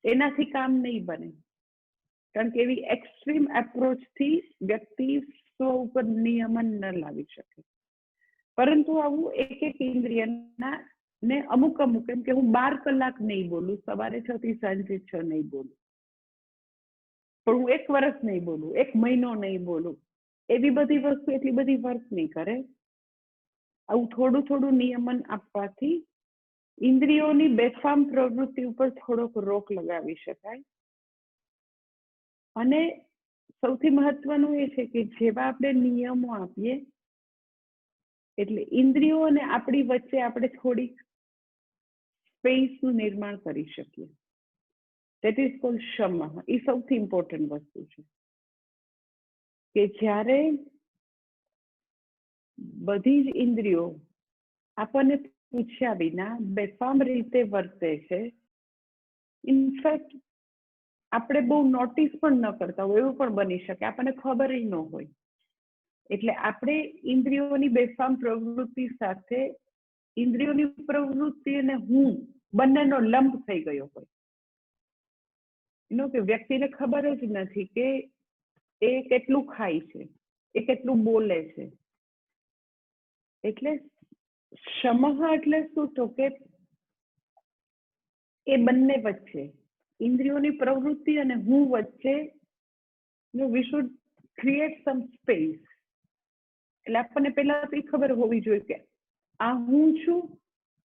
એનાથી કામ નહીં બને, કારણ કે એવી એક્સ્ટ્રીમ એપ્રોચથી વ્યક્તિ સ્વ ઉપર નિયમન ન લાવી શકે. પરંતુ આવું એક ઇન્દ્રિયના ને અમુક, કેમ કે હું 12 કલાક નહીં બોલું, સવારે 6 થી સાંજે 6 નહીં બોલું, પણ હું 1 વર્ષ નહીં બોલું, 1 મહિનો નહીં બોલું, એવી બધી વસ્તુ એટલી બધી વર્ક નહીં કરે. આવું થોડું થોડું નિયમન આપવાથી ઇન્દ્રિયોની બેફામ પ્રવૃત્તિ ઉપર થોડોક રોક લગાવી શકાય. અને સૌથી મહત્વનું એ છે કે જેવા આપણે નિયમો આપીએ, એટલે ઇન્દ્રિયો અને આપણી વચ્ચે આપણે થોડીક સ્પેસનું નિર્માણ કરી શકીએ. દેટ ઇઝ કોલ્ડ શમઃ. એ સૌથી ઇમ્પોર્ટન્ટ વસ્તુ છે કે જ્યારે બધી જ ઇન્દ્રિયો આપણને પૂછ્યા વિના બેફામ રીતે વર્તે છે, ઇનફેક્ટ આપણે બહુ નોટિસ પણ ન કરતા હોય એવું પણ બની શકે, આપણને ખબર ન હોય, એટલે આપણે ઇન્દ્રિયોની બેફામ પ્રવૃત્તિ સાથે ઇન્દ્રિયોની પ્રવૃત્તિ અને હું બંનેનો લંપ થઈ ગયો હોય. કે વ્યક્તિને ખબર જ નથી કે એ કેટલું ખાય છે, એ કેટલું બોલે છે. એટલે શમઃ એટલે શું, તો કે એ બંને વચ્ચે ઇન્દ્રિયોની પ્રવૃત્તિ અને હું વચ્ચે we should create some space. એટલે આપણને પહેલા તો એ ખબર હોવી જોઈએ કે આ હું છું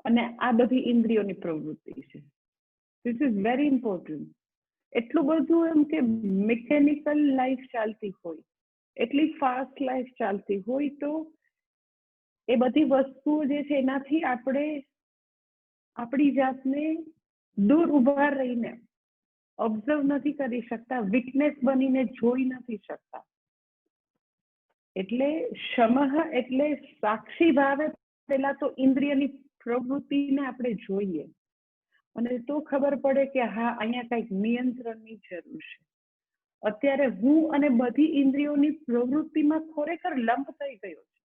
અને આ બધી ઇન્દ્રિયોની પ્રવૃત્તિ છે. This is very important. એટલું બધું એમ કે મિકેનિકલ લાઈફ ચાલતી હોય, એટલી ફાસ્ટ લાઈફ ચાલતી હોય, તો એ બધી વસ્તુઓ જે છે એનાથી આપણે આપણી જાતને દૂર ઉભા રહીને ઓબ્ઝર્વ નથી કરી શકતા, વિટનેસ બનીને જોઈ નથી શકતા. એટલે શમઃ એટલે સાક્ષી ભાવે પેલા તો ઇન્દ્રિયની પ્રવૃત્તિને આપણે જોઈએ, અને તો ખબર પડે કે હા અહીંયા કંઈક નિયંત્રણની જરૂર છે. અત્યારે હું અને બધી ઇન્દ્રિયોની પ્રવૃત્તિમાં ખરેખર લંપ થઈ ગયો છે.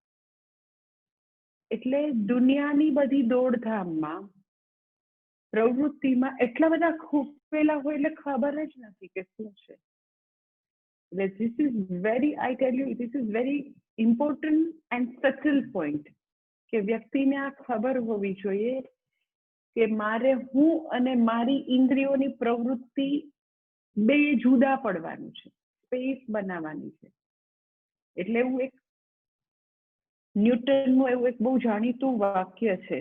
એટલે દુનિયાની બધી દોડધામમાં, પ્રવૃત્તિમાં એટલા બધા ખૂપેલા હોય એટલે ખબર જ નથી કે શું છે. This is very, I tell you, this is very important and subtle point, કે વ્યક્તિને આ ખબર હોવી જોઈએ કે મારે હું અને મારી ઇન્દ્રિયોની પ્રવૃત્તિ બે જુદા પડવાનું છે. સ્પેસ બનાવવાની છે. એટલે એવું એક ન્યૂટનનું એવું એક બહુ જાણીતું વાક્ય છે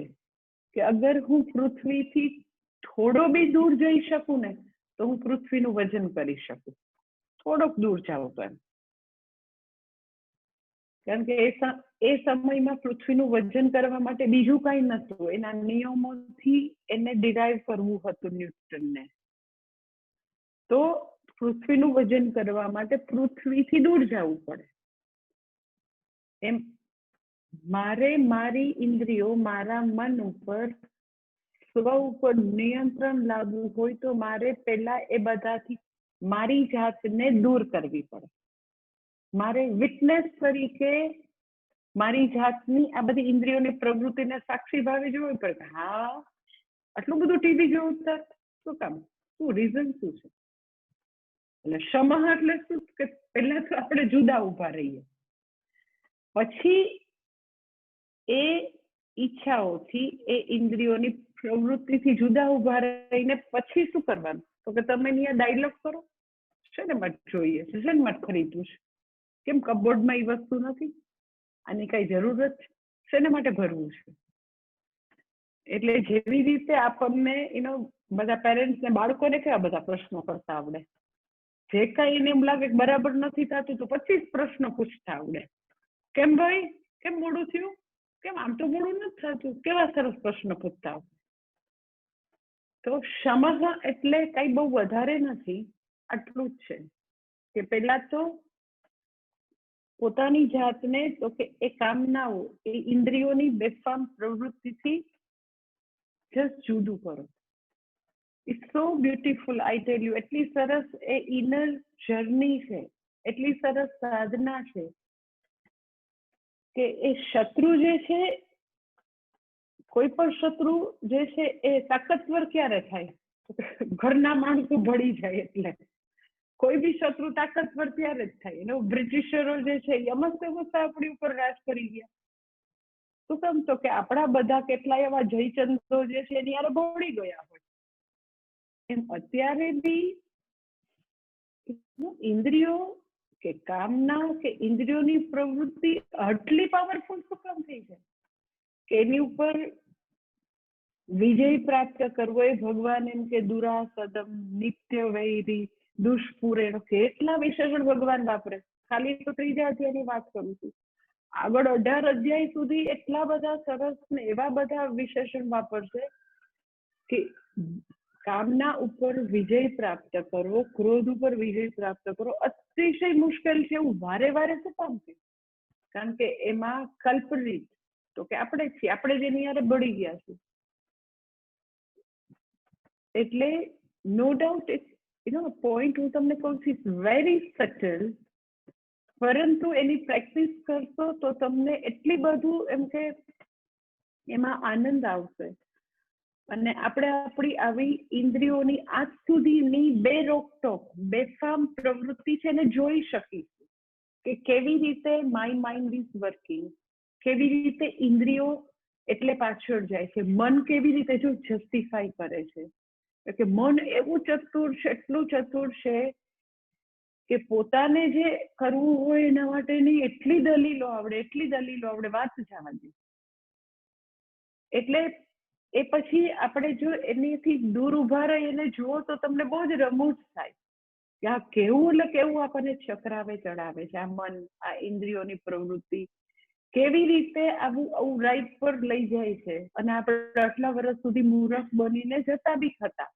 કે અગર હું પૃથ્વીથી થોડો બી દૂર જઈ શકું ને તો હું પૃથ્વીનું વજન કરી શકું. થોડોક દૂર જાઉં તો એમ. કારણ કે એ સમયમાં પૃથ્વીનું વજન કરવા માટે બીજું કઈ નતું, એના નિયમોથી એને ડિરાઈવ કરવું હતું ન્યૂટનને. તો પૃથ્વીનું વજન કરવા માટે પૃથ્વીથી દૂર જવું પડે. એમ મારે મારી ઇન્દ્રિયો, મારા મન ઉપર, સ્વ ઉપર નિયંત્રણ લાવવું હોય તો મારે પહેલા એ બધાથી મારી જાતને દૂર કરવી પડે. મારે વિટનેસ તરીકે મારી જાતની આ બધી ઇન્દ્રિયોની પ્રવૃત્તિને સાક્ષી ભાવે જોવી પડે. હા, આટલું બધું ટીવી જોવું શું કામ? શું રીઝન શું છે? એટલે ક્ષમા એટલે શું કે પહેલા તો આપણે જુદા ઉભા રહીએ, પછી એ ઈચ્છાઓથી, એ ઇન્દ્રિયોની પ્રવૃત્તિથી જુદા ઉભા રહીને પછી શું કરવાનું? તો કે તમે અહીંયા ડાયલોગ કરો, શેને માટે જોઈએ છે, શેને માટે ખરીદવું છે, કેમ કપબોર્ડમાં એ વસ્તુ નથી, આની કઈ જરૂરત છે, શેને માટે ભરવું છે? એટલે જેવી રીતે આપણને બધા પેરેન્ટ્સને બાળકોને કેવા બધા પ્રશ્નો કરતા આવડે, જે કઈ એને એમ લાગે બરાબર નથી થતું તો 25 પ્રશ્નો પૂછતા આવડે. કેમ ભાઈ, કેમ મોડું થયું, કેમ આમ તો મોડું નથી થતું, કેવા સરસ પ્રશ્નો પૂછતા આવડે. તો ક્ષમા એટલે કઈ બહુ વધારે નથી, આટલું જ છે કે પહેલા તો પોતાની જાતને, તો કે એ કામનાઓ, એ ઇન્દ્રિયોની બેફામ પ્રવૃત્તિથી જસ્ટ જુદું કરો. It's so beautiful, I tell you. એટલી સરસ એ ઇનર જર્ની છે, એટલી સરસ સાધના છે કે એ શત્રુ જે છે, કોઈ પણ શત્રુ જે છે એ તાકતવર ક્યારે થાય? ઘરના માણસો ભળી જાય એટલે. કોઈ બી શત્રુ તાકતવર ત્યારે જ થાય. બ્રિટિશરો જે છે યમસ્તે આપણી ઉપર રાજ કરી ગયા. શું કામ? તો કે આપણા બધા કેટલા એવા જયચંદ્રો જે છે એની યારે ભળી ગયા હોય. એમ અત્યારે બી ઇન્દ્રિયો કે કામના કે ઇન્દ્રિયોની પ્રવૃત્તિ આટલી પાવરફુલ શું કામ થઈ છે કે એની ઉપર વિજય પ્રાપ્ત કરવો એ ભગવાન એમ કે દુરાસદમ, નિત્ય વૈરી, દુષ્પુરેણ, કેટલા વિશેષણ ભગવાન વાપરે. ખાલી તો 3જા અધ્યાયની વાત કરું છું. આગળ 18 અધ્યાય સુધી એટલા બધા સરસ ને એવા બધા વિશેષણ વાપરશે કે કામના ઉપર વિજય પ્રાપ્ત કરવો, ક્રોધ ઉપર વિજય પ્રાપ્ત કરવો અતિશય મુશ્કેલ છે. એવું વારે વારે શું કામ છે? કારણ કે એમાં કલ્પરિત તો કે આપણે છીએ, આપણે જેની યારે બળી ગયા છે. એટલે નો ડાઉટ પોઈન્ટ હું તમને કહું છું, વેરી સટલ, પરંતુ એની પ્રેક્ટિસ કરશો તો તમને એટલી બધું એમ કે એમાં આનંદ આવશે. અને આપણે આપણી આવી ઇન્દ્રિયોની આજ સુધીની બેરોકટોક, બેફામ પ્રવૃત્તિ છે એને જોઈ શકીશું કે કેવી રીતે માય માઇન્ડ ઇઝ વર્કિંગ, કેવી રીતે ઇન્દ્રિયો એટલે પાછળ જાય છે, મન કેવી રીતે જો જસ્ટિફાઈ કરે છે. કે મન એવું ચતુર છે, એટલું ચતુર છે કે પોતાને જે કરવું હોય એના માટેની એટલી દલીલો આવડે, વાત જવા દે. એટલે એ પછી આપણે જો એનીથી દૂર ઉભા રહી એને જુઓ તો તમને બહુ જ રમૂજ થાય કે આ કેવું એટલે કેવું આપણને ચક્રાવે ચડાવે છે આ મન, આ ઇન્દ્રિયોની પ્રવૃત્તિ કેવી રીતે આવું રાઈટ પર લઈ જાય છે. અને આપણે આટલા વર્ષ સુધી મૂરખ બનીને જતા બી હતા.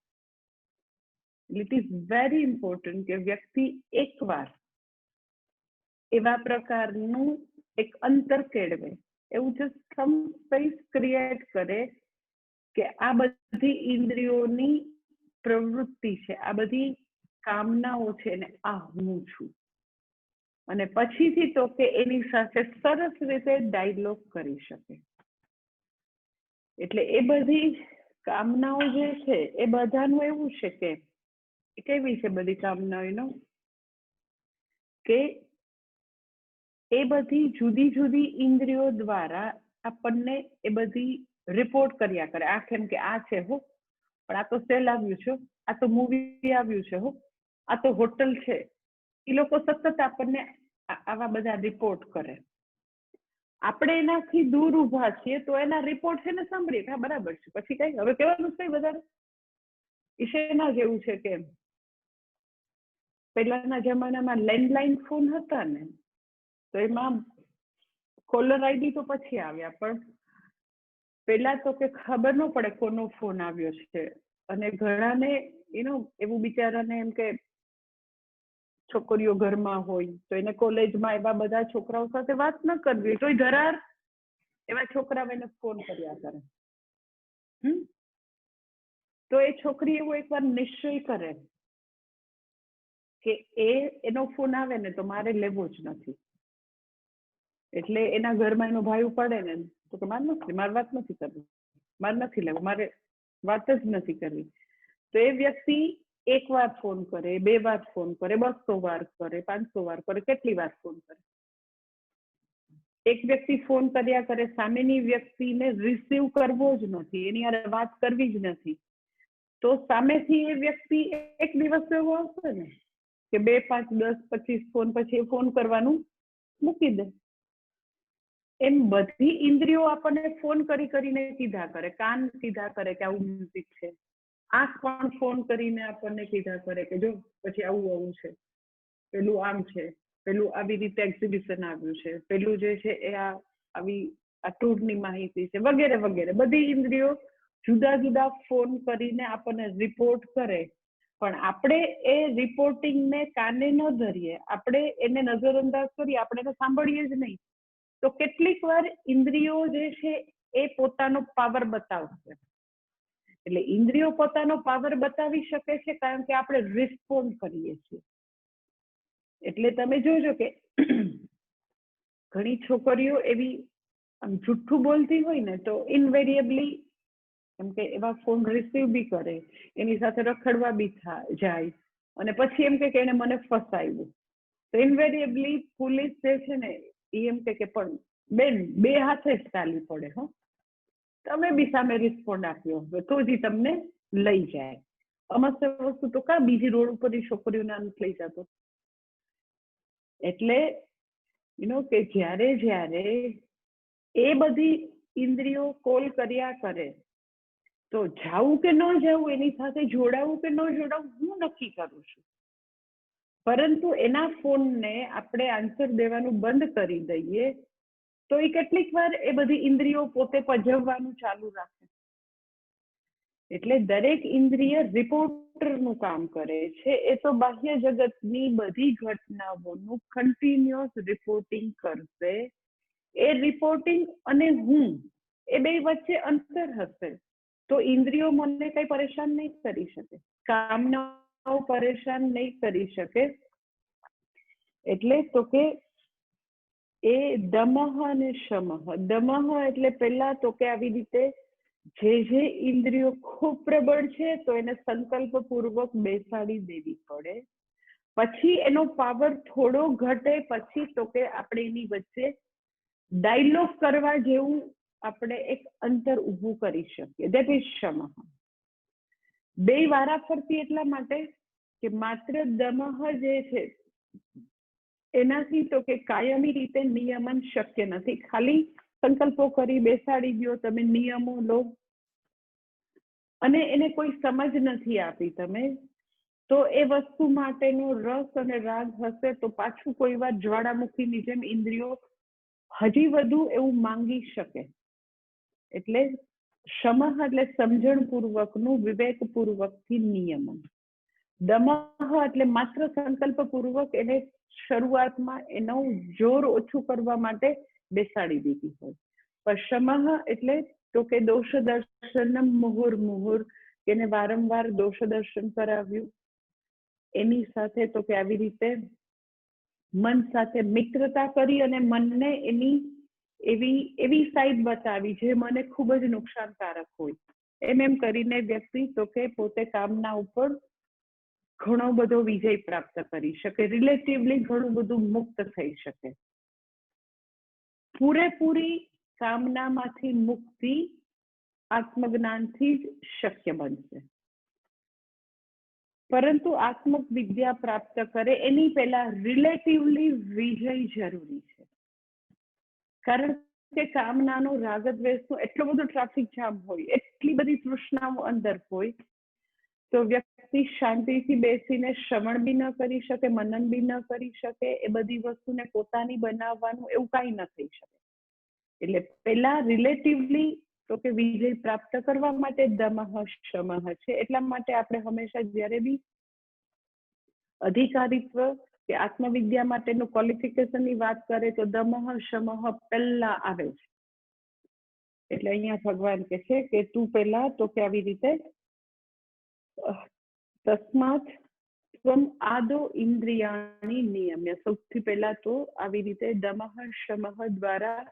ઇટ ઇઝ વેરી ઇમ્પોર્ટન્ટ કે વ્યક્તિ એકવાર એવા પ્રકારનું એક અંતર કેળવે, એવું જે સમ સ્પેસ ક્રિએટ કરે કે આ બધી ઇન્દ્રિયોની પ્રવૃત્તિ છે, આ બધી કામનાઓ છે ને આ હું છું. અને પછીથી તો કે એની સાથે સરસ રીતે ડાયલોગ કરી શકે. એટલે એ બધી કામનાઓ જે છે એ બધાનું એવું છે કે કેવી છે બધી કામનાઓ કે એ બધી જુદી જુદી ઇન્દ્રિયો દ્વારા આપણને એ બધી રિપોર્ટ કર્યા કરે. આ કેમ કે આ છે હો, પણ આ તો સેલ આવ્યું છે, આ તો મૂવી આવ્યું છે હો, આ તો હોટલ છે, એ લોકો સતત આપણને આવા બધા રિપોર્ટ કરે. આપણે એનાથી દૂર ઊભા છીએ તો એના રિપોર્ટ છે ને સાંભળીએ, હા બરાબર છે, પછી કઈ હવે કહેવાનું કઈ વધારે. ઈશેના જેવું છે કે પહેલાના જમાનામાં લેન્ડલાઇન ફોન હતા ને, તો એમાં કોલર આઈડી તો પછી આવ્યા, પણ પેલા તો કે ખબર ન પડે કોનો ફોન આવ્યો છે. અને ઘણાને એવું બિચારાને એમ કે છોકરીઓ ઘરમાં હોય તો એને કોલેજમાં એવા બધા છોકરાઓ સાથે વાત ન કરવી, તો ઘરાર એવા છોકરાઓ એને ફોન કર્યા કરે. તો એ છોકરી એવો એકવાર નિશ્ચય કરે કે એનો ફોન આવે ને તો મારે લેવો જ નથી. એટલે એના ઘરમાં એનો ભાઈ ઉપાડે ને તો કે મારે વાત નથી કરવી, મારે નથી લેવું, મારે વાત જ નથી કરવી. તો એ વ્યક્તિ 1 વાર ફોન કરે, 2 વાર ફોન કરે, 200 વાર કરે, 500 વાર કરે, કેટલી વાર ફોન કરે. એક વ્યક્તિ ફોન કર્યા કરે, સામેની વ્યક્તિને રિસીવ કરવો જ નથી, એની હારે વાત કરવી જ નથી, તો સામેથી એ વ્યક્તિ એક દિવસ એવો આવશે ને કે 2, 5, 10, 25 ફોન પછી ફોન કરવાનું મૂકી દે. એમ બધી ઇન્દ્રિયો આપણને ફોન કરીને કીધા કરે, કાન કીધા કરે કે આવું મ્યુઝિક છે, આંખ પણ ફોન કરીને આપણને કીધા કરે કે જો પછી આવું છે, પેલું આમ છે, પેલું આવી રીતે એક્ઝિબિશન આવ્યું છે, પેલું જે છે એ આવી આ ટૂરની માહિતી છે, વગેરે વગેરે. બધી ઇન્દ્રિયો જુદા જુદા ફોન કરીને આપણને રિપોર્ટ કરે, પણ આપણે એ રિપોર્ટિંગને કાને ન ધરીએ, આપણે એને નજરઅંદાજ કરીએ, આપણે એને સાંભળીએ જ નહીં, તો કેટલીક વાર ઇન્દ્રિયો જે છે એ પોતાનો પાવર બતાવશે. એટલે ઇન્દ્રિયો પોતાનો પાવર બતાવી શકે છે કારણ કે આપણે રિસ્પોન્ડ કરીએ છીએ. એટલે તમે જોજો કે ઘણી છોકરીઓ એવી આમ જુઠ્ઠું બોલતી હોય ને તો ઇનવેરિયેબલી એમ કે એવા ફોન રિસીવ બી કરે, એની સાથે રખડવા બી જાય, અને પછી એમ કે એને મને ફસાયું. તો ઇનવેરિયેબલી પોલીસ જે છે ને એ એમ કે પણ બેન 2 હાથે જ ચાલી પડે, હો તમે બી સામે રિસ્પોન્ડ આપ્યો તો જ તમને લઈ જાય. અમસ્ત વસ્તુ તો કા બીજી રોડ ઉપર છોકરીઓને લઈ જતો. એટલે કે જ્યારે એ બધી ઇન્દ્રિયો કોલ કર્યા કરે તો જાવું કે ન જાવું, એની સાથે જોડાવું કે ન જોડાવું હું નક્કી કરું છું. પરંતુ એના ફોનને આપણે આન્સર દેવાનું બંધ કરી દઈએ તો એ કેટલીક વાર એ બધી ઇન્દ્રિયો પોતે પજવવાનું ચાલુ રાખે. એટલે દરેક ઇન્દ્રિય રિપોર્ટરનું કામ કરે છે. એ તો બાહ્ય જગતની બધી ઘટનાઓનું કન્ટિન્યુઅસ રિપોર્ટિંગ કરશે. એ રિપોર્ટિંગ અને હું એ બે વચ્ચે અંતર હશે તો ઇન્દ્રિયો મને કઈ પરેશાન નહીં કરી શકે, કામનાઓ પરેશાન નહીં કરી શકે. એટલે તો કે એ દમઃ અને શમઃ. દમઃ એટલે પહેલા તો કે આવી રીતે જે ઇન્દ્રિયો ખૂબ પ્રબળ છે તો એને સંકલ્પ પૂર્વક બેસાડી દેવી પડે. પછી એનો પાવર થોડો ઘટે પછી તો કે આપણે એની વચ્ચે ડાયલોગ કરવા જેવું આપણે એક અંતર ઊભું કરી શકીએ. દેટ ઇઝ શમઃ. બે વારાફરતી એટલા માટે કે માત્ર દમઃ જે છે એનાથી તો કે કાયમી રીતે નિયમન શક્ય નથી. ખાલી સંકલ્પો કરી બેસાડી દો તમે, નિયમો લો અને એને કોઈ સમજ નથી આપી તમે, તો એ વસ્તુ માટેનો રસ અને રાગ હશે તો પાછું કોઈ વાર જ્વાળામુખીની જેમ ઇન્દ્રિયો હજી વધુ એવું માંગી શકે. એટલે શમઃ એટલે સમજણપૂર્વકનું, વિવેકપૂર્વકથી નિયમન. દમઃ એટલે માત્ર સંકલ્પપૂર્વક એને શરૂઆતમાં એનું જોર ઓછું કરવા માટે બેસાડી દીધી હોય. પણ શમઃ એટલે તો કે દોષ દર્શનમ મુહુર્મુહુર, એને વારંવાર દોષ દર્શન કરાવ્યું. એની સાથે તો કે આવી રીતે મન સાથે મિત્રતા કરી અને મનને એની એવી સાઈડ બતાવી જે મને ખૂબ જ નુકસાનકારક હોય. એમ કરીને વ્યક્તિ તો કે પોતે કામના ઉપર ઘણો બધો વિજય પ્રાપ્ત કરી શકે, રિલેટિવલી ઘણું બધું મુક્ત થઈ શકે. પૂરેપૂરી કામનામાંથી મુક્તિ આત્મજ્ઞાનથી જ શક્ય બનશે. પરંતુ આત્મવિદ્યા પ્રાપ્ત કરે એની પહેલા રિલેટિવલી વિજય જરૂરી છે. કારણ કે કામનાનો રાગદ્વેષનો એટલો બધો ટ્રાફિક જામ હોય, એટલી બધી તૃષ્ણાઓ અંદર હોય, તો વ્યક્તિ શાંતિથી બેસીને શ્રવણ બી ન કરી શકે, મનન બી ન કરી શકે, એ બધી વસ્તુને પોતાની બનાવવાનું એવું કાંઈ ન થઈ શકે. એટલે પહેલા રિલેટિવલી તો કે વિજય પ્રાપ્ત કરવા માટે દમઃ શમઃ છે. એટલા માટે આપણે હંમેશા જ્યારે બી અધિકારીત્વ કે આત્મવિદ્યા માટેનું ક્વોલિફિકેશનની વાત કરે તો દમઃ શમઃ પહેલા આવે છે. એટલે અહીંયા ભગવાન કહે છે કે તું પહેલા તો કે આવી રીતે તસ્માત ત્વમ આદો ઇન્દ્રિયાણી નિયમ્ય, સૌથી પહેલા તો આવી રીતે દમઃ શમઃ દ્વારા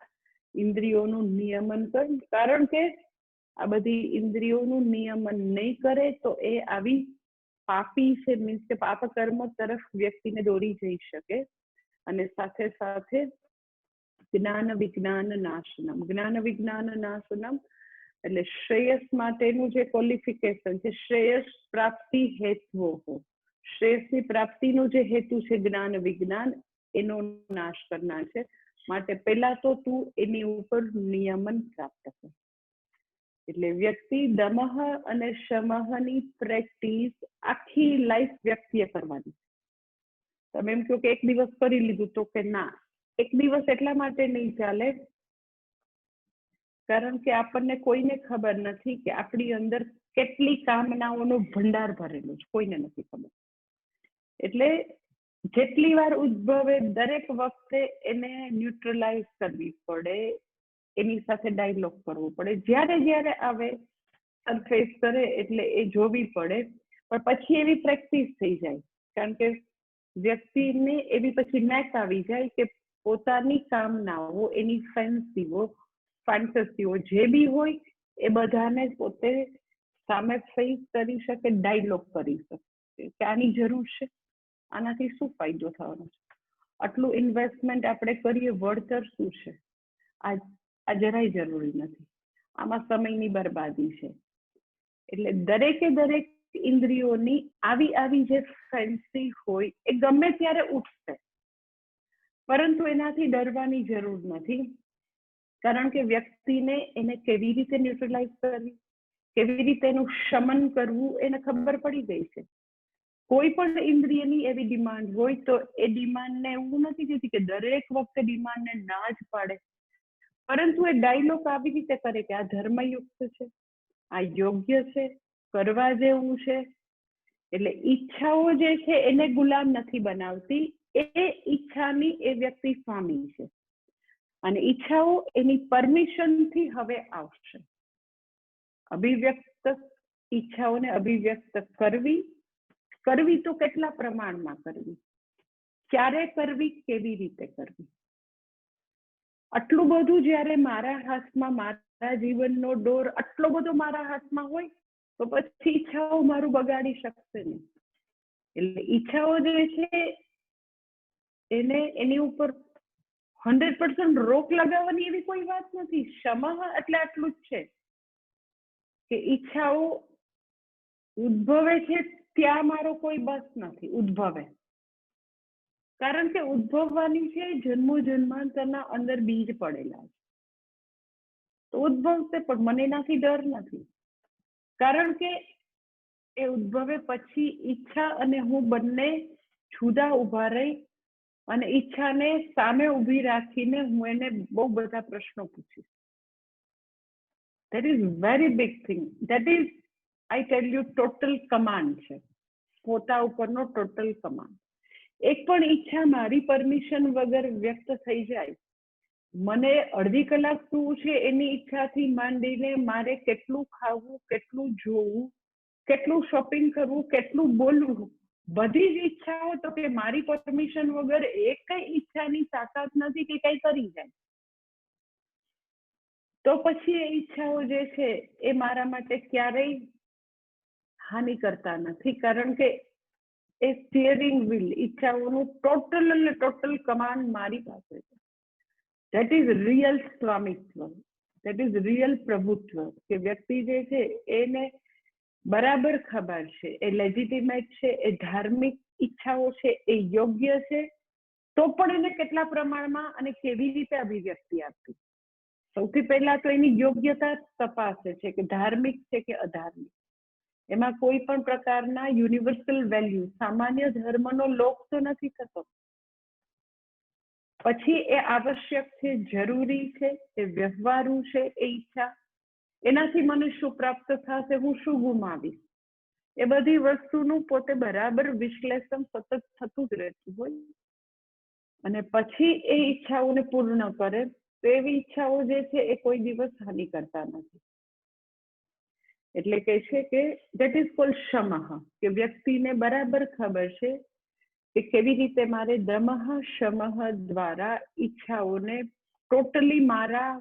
ઇન્દ્રિયોનું નિયમન કર. કારણ કે આ બધી ઇન્દ્રિયોનું નિયમન નહીં કરે તો એ આવી પાપી છે, મીન્સ કે પાપ કર્મ તરફ વ્યક્તિને દોરી જઈ શકે. અને સાથે સાથે જ્ઞાન વિજ્ઞાન નાશનમ, જ્ઞાન વિજ્ઞાન નાશનમ એટલે શ્રેયસ માટેનું જે ક્વોલિફિકેશન છે, શ્રેયસ પ્રાપ્તિ હેતુઓ, શ્રેયસની પ્રાપ્તિનો જે હેતુ છે જ્ઞાન વિજ્ઞાન, એનો નાશ કરનાર છે. માટે પહેલા તો તું એની ઉપર નિયમન પ્રાપ્ત કર. એટલે વ્યક્તિ દમઃ અને શમઃની પ્રેક્ટિસ આખી લાઈફ વ્યક્તિએ કરવાની. તમે એમ કહો કે એક દિવસ કરી લીધું, તો કે ના, એક દિવસ એટલા માટે નહીં ચાલે કારણ કે આપણને કોઈને ખબર નથી કે આપણી અંદર કેટલી કામનાઓનો ભંડાર ભરેલો છે, કોઈને નથી ખબર. એટલે જેટલી વાર ઉદ્ભવે દરેક વખતે એને ન્યુટ્રલાઇઝ કરવી પડે, એની સાથે ડાયલોગ કરવો પડે. જ્યારે જ્યારે આવે સરફેસ કરે એટલે એ જોવી પડે, પણ પછી એવી પ્રેક્ટિસ થઈ જાય. કારણ કે વ્યક્તિને એવી પછી મેક આવી જાય કે પોતાની કામનાઓ, એની ફેન્ટસીઓ જે બી હોય એ બધાને પોતે સામે ફેસ કરી શકે, ડાયલોગ કરી શકે કે આની જરૂર છે, આનાથી શું ફાયદો થવાનો છે, આટલું ઇન્વેસ્ટમેન્ટ આપણે કરીએ, વળતર શું છે, આ જરાય જરૂરી નથી, આમાં સમયની બરબાદી છે. એટલે દરેકે દરેક ઇન્દ્રિયોની આવી જે ફેન્સી હોય એ ગમે ત્યારે ઉઠશે, પરંતુ એનાથી ડરવાની જરૂર નથી. કારણ કે વ્યક્તિને એને કેવી રીતે ન્યુટ્રલાઇઝ કરવી, કેવી રીતે એનું શમન કરવું, એને ખબર પડી ગઈ છે. કોઈ પણ ઇન્દ્રિયની એવી ડિમાન્ડ હોય તો એ ડિમાન્ડને એવું નથી કહેતી કે દરેક વખતે ડિમાન્ડને ના જ પાડે, પરંતુ એ ડાયલોગ આવી રીતે કરે કે આ ધર્મયુક્ત છે, આ યોગ્ય છે, કરવા જેવું છે. એટલે ઈચ્છાઓ જે છે એને ગુલામ નથી બનાવતી, એ ઈચ્છાની એ વ્યક્તિ સ્વામી છે. અને ઈચ્છાઓ એની પરમિશનથી હવે આવશે. અભિવ્યક્ત ઈચ્છાઓને અભિવ્યક્ત કરવી તો કેટલા પ્રમાણમાં કરવી, ક્યારે કરવી, કેવી રીતે કરવી, આટલું બધું જ્યારે મારા હાથમાં, મારા જીવનનો ડોર આટલો બધો મારા હાથમાં હોય તો પછી ઈચ્છાઓ મારું બગાડી શકશે નહીં. એટલે ઈચ્છાઓ જે છે એને એની ઉપર 100% રોક લગાવવાની એવી કોઈ વાત નથી. શમઃ એટલે આટલું જ છે કે ઈચ્છાઓ ઉદ્ભવે છે ત્યાં મારો કોઈ બસ નથી, ઉદ્ભવે. કારણ કે ઉદ્ભવવાની છે જન્મો જન્માંતરના અંદર બીજ પડેલા છે, તો ઉદ્ભવશે, પણ મને એનાથી ડર નથી. કારણ કે એ ઉદ્ભવે પછી ઈચ્છા અને હું બંને જુદા ઉભા રહી અને ઈચ્છાને સામે ઉભી રાખીને હું એને બહુ બધા પ્રશ્નો પૂછીશ. That is very big thing. That is, I tell you, total command છે, પોતા ઉપરનો ટોટલ કમાન્ડ. એક પણ ઈચ્છા મારી પરમિશન વગર વ્યક્ત થઈ જાય, મને અડધી કલાક શું છે એની ઈચ્છાથી માંડીને મારે કેટલું ખાવું, કેટલું જોવું, કેટલું શોપિંગ કરવું, કેટલું બોલવું, બધી જ ઈચ્છાઓ તો કે મારી પરમિશન વગર એક કઈ ઈચ્છાની તાકાત નથી કે કઈ કરી જાય. તો પછી એ ઈચ્છાઓ જે છે એ મારા માટે ક્યારેય હાનિ કરતા નથી. કારણ કે એ સ્ટીયરિંગ વ્હીલ, ઈચ્છાઓનું ટોટલ કમાન્ડ મારી પાસે છે. ધેટ ઇઝ રિયલ સ્વામિત્વ, ધેટ ઇઝ રિયલ પ્રભુત્વ. કે વ્યક્તિ જે છે એને બરાબર ખબર છે, એ લેજિટિમેટ છે, એ ધાર્મિક ઈચ્છાઓ છે, એ યોગ્ય છે, તો પણ એને કેટલા પ્રમાણમાં અને કેવી રીતે અભિવ્યક્તિ આપવી. સૌથી પહેલા તો એની યોગ્યતા તપાસે છે કે ધાર્મિક છે કે અધાર્મિક. એમાં કોઈ પણ પ્રકારના યુનિવર્સલ વેલ્યુ, સામાન્ય ધર્મનો લોપ તો નથી થતો. પછી એ આવશ્યક છે, જરૂરી છે, એ વ્યવહારુ છે, એ ઈચ્છા, એનાથી મને શું પ્રાપ્ત થશે, હું શું ગુમાવીશ, એ બધી વસ્તુનું પોતે બરાબર વિશ્લેષણ સતત થતું જ રહેતું હોય. અને પછી એ ઈચ્છાઓને પૂર્ણ કરે તો એવી ઈચ્છાઓ જે છે એ કોઈ દિવસ હાનિ કરતા નથી. એટલે કે છે કે ધેટ ઇઝ કોલ્ડ શમઃ, કે વ્યક્તિને બરાબર ખબર છે કે કેવી રીતે મારે દમઃ શમઃ દ્વારા ઈચ્છાઓને ટોટલી મારા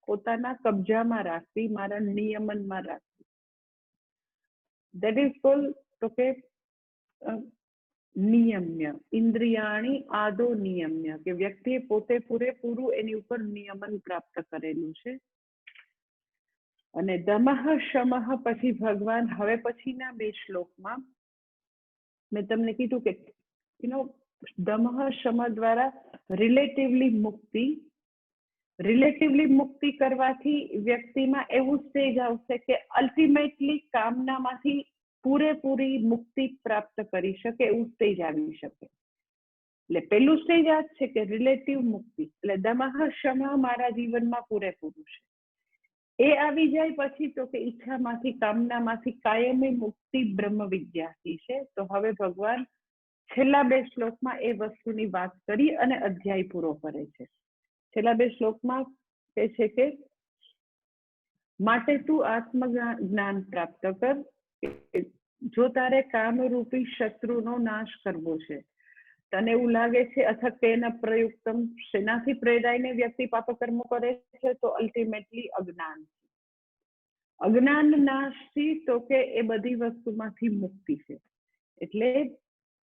પોતાના કબજામાં રાખવી, મારા નિયમનમાં રાખવી. ધેટ ઇઝ કોલ્ડ તો કે નિયમ્ય, ઇન્દ્રિયાણી આદો નિયમ્ય, કે વ્યક્તિએ પોતે પૂરેપૂરું એની ઉપર નિયમન પ્રાપ્ત કરેલું છે. અને દમઃ શમઃ પછી ભગવાન હવે પછીના 2 શ્લોકમાં મેં તમને કીધું કે દમઃ શમ દ્વારા રિલેટિવલી મુક્તિ કરવાથી વ્યક્તિમાં એવું સ્ટેજ આવશે કે અલ્ટિમેટલી કામનામાંથી પૂરેપૂરી મુક્તિ પ્રાપ્ત કરી શકે એવું સ્ટેજ આવી શકે. એટલે પહેલું સ્ટેજ આ છે કે રિલેટિવ મુક્તિ, એટલે દમઃ શમ મારા જીવનમાં પૂરેપૂરું છે. એ આવી જાય પછી તો કે ઈચ્છામાંથી, કામનામાંથી કાયમી મુક્તિ બ્રહ્મ વિદ્યાથી છે. તો હવે ભગવાન છેલ્લા 2 શ્લોકમાં એ વસ્તુની વાત કરી અને અધ્યાય પૂરો કરે છે. છેલ્લા 2 શ્લોકમાં કહે છે કે માટે તું આત્મજ્ઞાન પ્રાપ્ત કર. જો તારે કામરૂપી શત્રુનો નાશ કરવો છે, તને એવું લાગે છે અથવા તેન પ્રયુક્તમ, શેનાથી પ્રેરાઈને વ્યક્તિ પાપકર્મો કરે છે, તો અલ્ટિમેટલી અજ્ઞાન નાશથી તો કે એ બધી વસ્તુમાંથી મુક્તિ છે. એટલે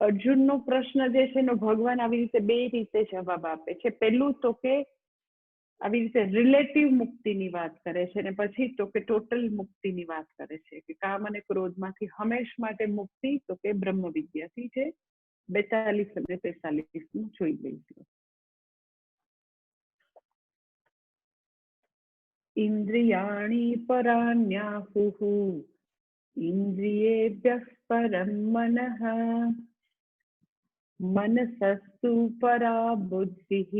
અર્જુનનો પ્રશ્ન જે છે એનો ભગવાન આવી રીતે 2 રીતે જવાબ આપે છે. પહેલું તો કે આવી રીતે રિલેટિવ મુક્તિની વાત કરે છે, અને પછી તો કે ટોટલ મુક્તિની વાત કરે છે કે કામ અને ક્રોધમાંથી હંમેશ માટે મુક્તિ તો કે બ્રહ્મ વિદ્યાથી છે. 42 અને 43 જોઈ લઈશું. ઇન્દ્રિયાણી પરાણ્યાહુઃ ઇન્દ્રિયેભ્યઃ પરમ મનઃ મનસસ્તુ પરા બુદ્ધિઃ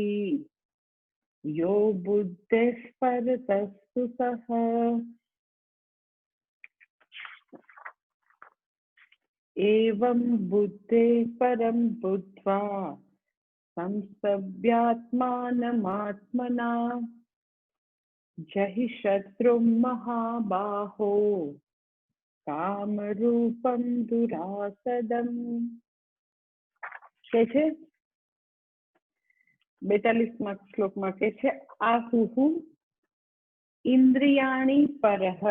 યો બુદ્ધેઃ પરતસ્તુ સઃ. એવં બુદ્ધે પરમ બુદ્ધ્વા સંસ્તભ્યાત્માનમાત્મના જહિ શત્રુમ મહાબાહો કામરૂપમ દુરાસદમ. કે છે 42માં શ્લોકમાં કે છે આહુઃ ઇન્દ્રિયાણી પરઃ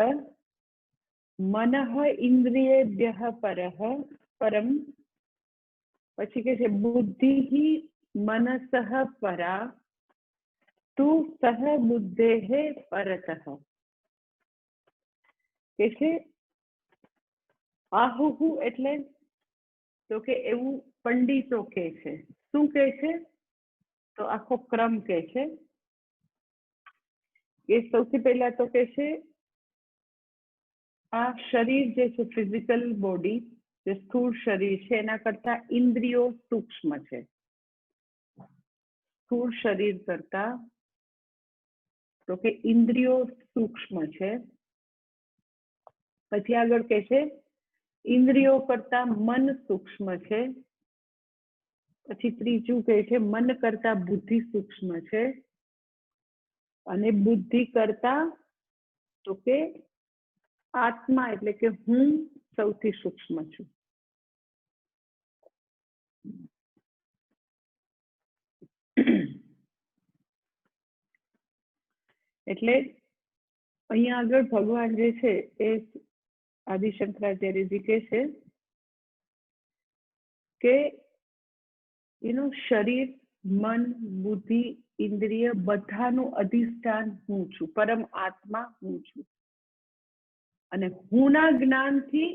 મનઃ ઇન્દ્રિયેભ્યઃ પરઃ પરમ. પછી કે છે બુદ્ધિઃ મનસઃ પરા તુ સહ બુદ્ધેઃ પરતઃ. કે છે આહુઃ એટલે તો કે એવું પંડિતો કે છે. શું કે છે? તો આખો ક્રમ કે છે. એ સૌથી પહેલા તો કે છે આ શરીર જે છે, ફિઝિકલ બોડી, જે સ્થૂળ શરીર છે, એના કરતા ઇન્દ્રિયો સૂક્ષ્મ છે. સ્થૂળ શરીર કરતા તો કે ઇન્દ્રિયો સૂક્ષ્મ છે. પછી આગળ કે છે ઇન્દ્રિયો કરતા મન સૂક્ષ્મ છે. પછી ત્રીજું કે છે મન કરતા બુદ્ધિ સૂક્ષ્મ છે. અને બુદ્ધિ કરતા તો કે આત્મા એટલે કે હું સૌથી સૂક્ષ્મ છું. એટલે અહીંયા આગળ ભગવાન જે છે એ આદિશંકરાચાર્યજી કહે છે કે એનું શરીર, મન, બુદ્ધિ, ઇન્દ્રિય બધાનું અધિષ્ઠાન હું છું, પરમ આત્મા હું છું. અને હુંના જ્ઞાનથી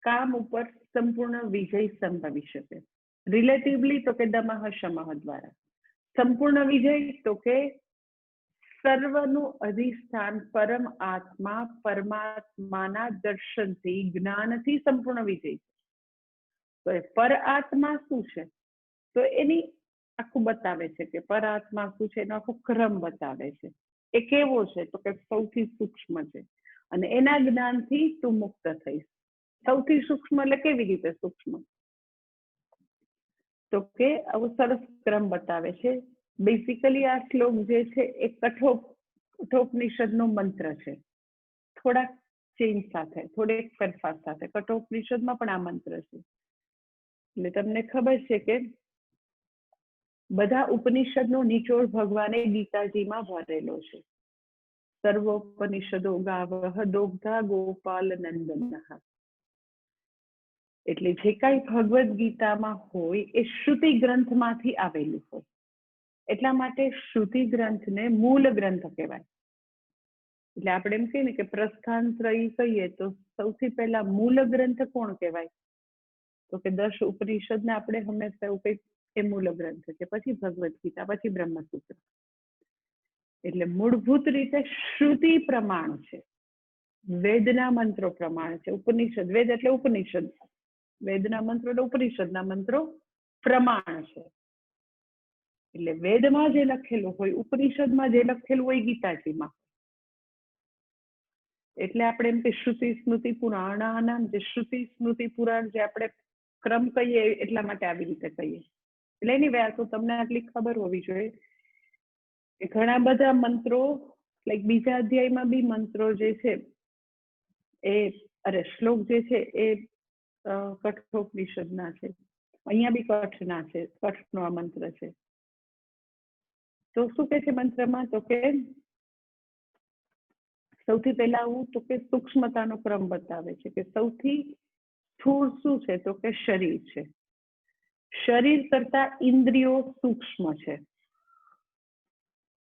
કામ ઉપર સંપૂર્ણ વિજય સંભવી શકે. રિલેટિવલી તો કે દમઃ શમઃ દ્વારા. સંપૂર્ણ વિજય તો કે સર્વનું અધિષ્ઠાન પરમ આત્મા પરમાત્માના દર્શનથી જ્ઞાનથી સંપૂર્ણ વિજય. તો એ પર આત્મા શું છે, તો એની આખું બતાવે છે કે પર આત્મા શું છે, એનો આખો ક્રમ બતાવે છે. એ કેવો છે, તો કે સૌથી સૂક્ષ્મ છે અને એના જ્ઞાનથી તું મુક્ત થઈશ. સૌથી સૂક્ષ્મ એટલે કેવી રીતે સૂક્ષ્મ, તો કે આવો સરસ ક્રમ બતાવે છે. બેસિકલી આ શ્લોક જે છે એ કઠોપનિષદનો મંત્ર છે, થોડાક ચેન્જ સાથે, થોડેક ફેરફાર સાથે. કઠોપનિષદમાં પણ આ મંત્ર છે. એટલે તમને ખબર છે કે બધા ઉપનિષદનો નિચોડ ભગવાને ગીતાજીમાં ભરેલો છે. સર્વોપનિષદો ગાવઃ દોગ્ધા ગોપાલ નંદનઃ. એટલે જે કાંઈ ભગવદ્ ગીતામાં હોય એ શ્રુતિ ગ્રંથમાંથી આવેલું હોય. એટલા માટે શ્રુતિ ગ્રંથને મૂળ ગ્રંથ કહેવાય. એટલે આપણે એમ કહીએ ને કે પ્રસ્થાનત્રયી કહીએ તો સૌથી પહેલા મૂળ ગ્રંથ કોણ કહેવાય, તો કે 10 ઉપનિષદને આપણે હંમેશા એવું કહીએ એ મૂળ ગ્રંથ છે, પછી ભગવદ્ ગીતા, પછી બ્રહ્મસૂત્ર. એટલે મૂળભૂત રીતે શ્રુતિ પ્રમાણ છે, વેદના મંત્રો પ્રમાણ છે. ઉપનિષદ, વેદ એટલે ઉપનિષદ, વેદના મંત્રો એટલે ઉપનિષદના મંત્રો પ્રમાણ છે. એટલે વેદમાં જે લખેલું હોય, ઉપનિષદમાં જે લખેલું હોય, ગીતાજીમાં. એટલે આપણે એમ કે શ્રુતિ સ્મૃતિ પુરાણાના, જે શ્રુતિ સ્મૃતિ પુરાણ જે આપણે ક્રમ કહીએ એટલા માટે આવી રીતે કહીએ. એટલે એની વાત તો તમને આટલી ખબર હોવી જોઈએ કે ઘણા બધા મંત્રો, લાઈક બીજા અધ્યાયમાં બી મંત્રો જે છે એ શ્લોક જે છે એ કઠોપનિષદના છે, અહીંયા બી કઠના છે, કઠનો આ મંત્ર છે. તો શું કે છે મંત્રમાં, તો કે સૌથી પહેલા હું તો કે સૂક્ષ્મતાનો ક્રમ બતાવે છે કે સૌથી સ્થૂળ શું છે, તો કે શરીર છે. શરીર કરતા ઇન્દ્રિયો સૂક્ષ્મ છે.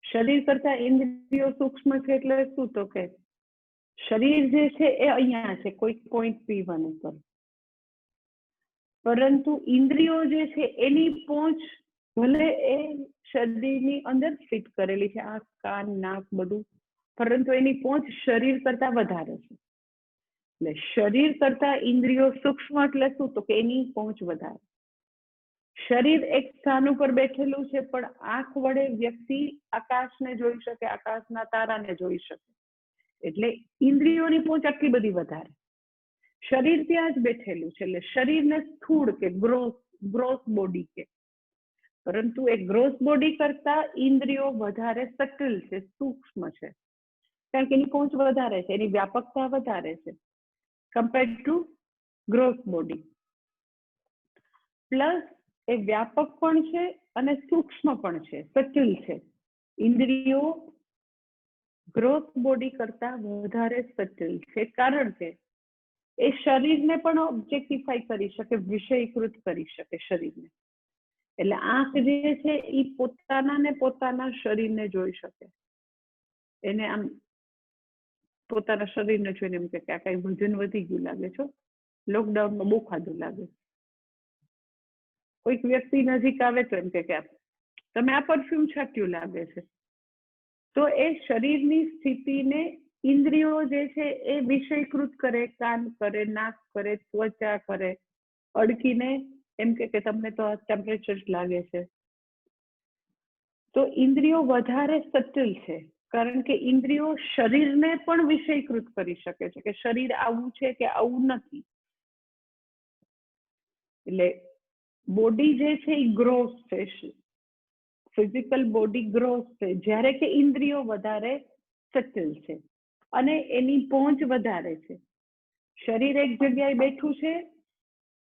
શરીર કરતા ઇન્દ્રિયો સૂક્ષ્મ છે એટલે શું, તો કે શરીર જે છે એ અહીંયા છે કોઈક પોઈન્ટ P1 ઉપર, પરંતુ ઇન્દ્રિયો જે છે એની પહોંચ ભલે એ શરીરની અંદર ફિટ કરેલી છે, આંખ, કાન, નાક બધું, પરંતુ એની પહોંચ શરીર કરતા વધારે છે. એટલે શરીર કરતા ઇન્દ્રિયો સૂક્ષ્મ એટલે શું, તો કે એની પહોંચ વધારે. શરીર એક સ્થાન ઉપર બેઠેલું છે, પણ આંખ વડે વ્યક્તિ આકાશને જોઈ શકે, આકાશના તારાને જોઈ શકે. એટલે ઇન્દ્રિયોની પહોંચ આટલી બધી વધારે. શરીર ત્યાં જ બેઠેલું છે, એટલે શરીરને સ્થૂળ કે ગ્રોસ બોડી કે, પરંતુ એ ગ્રોસ બોડી કરતા ઇન્દ્રિયો વધારે સટલ છે, સૂક્ષ્મ છે, કારણ કે એની પહોંચ વધારે છે, એની વ્યાપકતા વધારે છે compared to gross body. Plus એ વ્યાપક પણ છે અને સૂક્ષ્મ પણ છે, સટલ છે. ઇન્દ્રિયો ગ્રોસ બોડી કરતા વધારે સટલ છે, કારણ કે એ શરીરને પણ ઓબ્જેક્ટિફાઈ કરી શકે, વિષયીકૃત કરી શકે શરીરને. એટલે આંખ જે છે એ પોતાના શરીરને જોઈ શકે. એને આમ પોતાના શરીરને જોઈને એમ કે આ કઈ વજન વધી ગયું લાગે છે, લોકડાઉનમાં બહુ ખાધું લાગે. કોઈક વ્યક્તિ નજીક આવે તો એમ કે તમે આ પરફ્યુમ છાટ્યું લાગે છે. તો એ શરીરની સ્થિતિને ઇન્દ્રિયો જે છે એ વિષયીકૃત કરે, કાન કરે, નાક કરે, ત્વચા કરે, અડકીને એમ કે તમને તો ટેમ્પરેચર લાગે છે. તો ઇન્દ્રિયો વધારે સટલ છે, કારણ કે ઇન્દ્રિયો શરીરને પણ વિષયીકૃત કરી શકે છે કે શરીર આવું છે કે આવું નથી. એટલે બોડી જે છે એ ગ્રોસ છે, ફિઝિકલ બોડી ગ્રોસ છે, જ્યારે કે ઇન્દ્રિયો વધારે સટલ છે અને એની પહોંચ વધારે છે. શરીર એક જગ્યાએ બેઠું છે,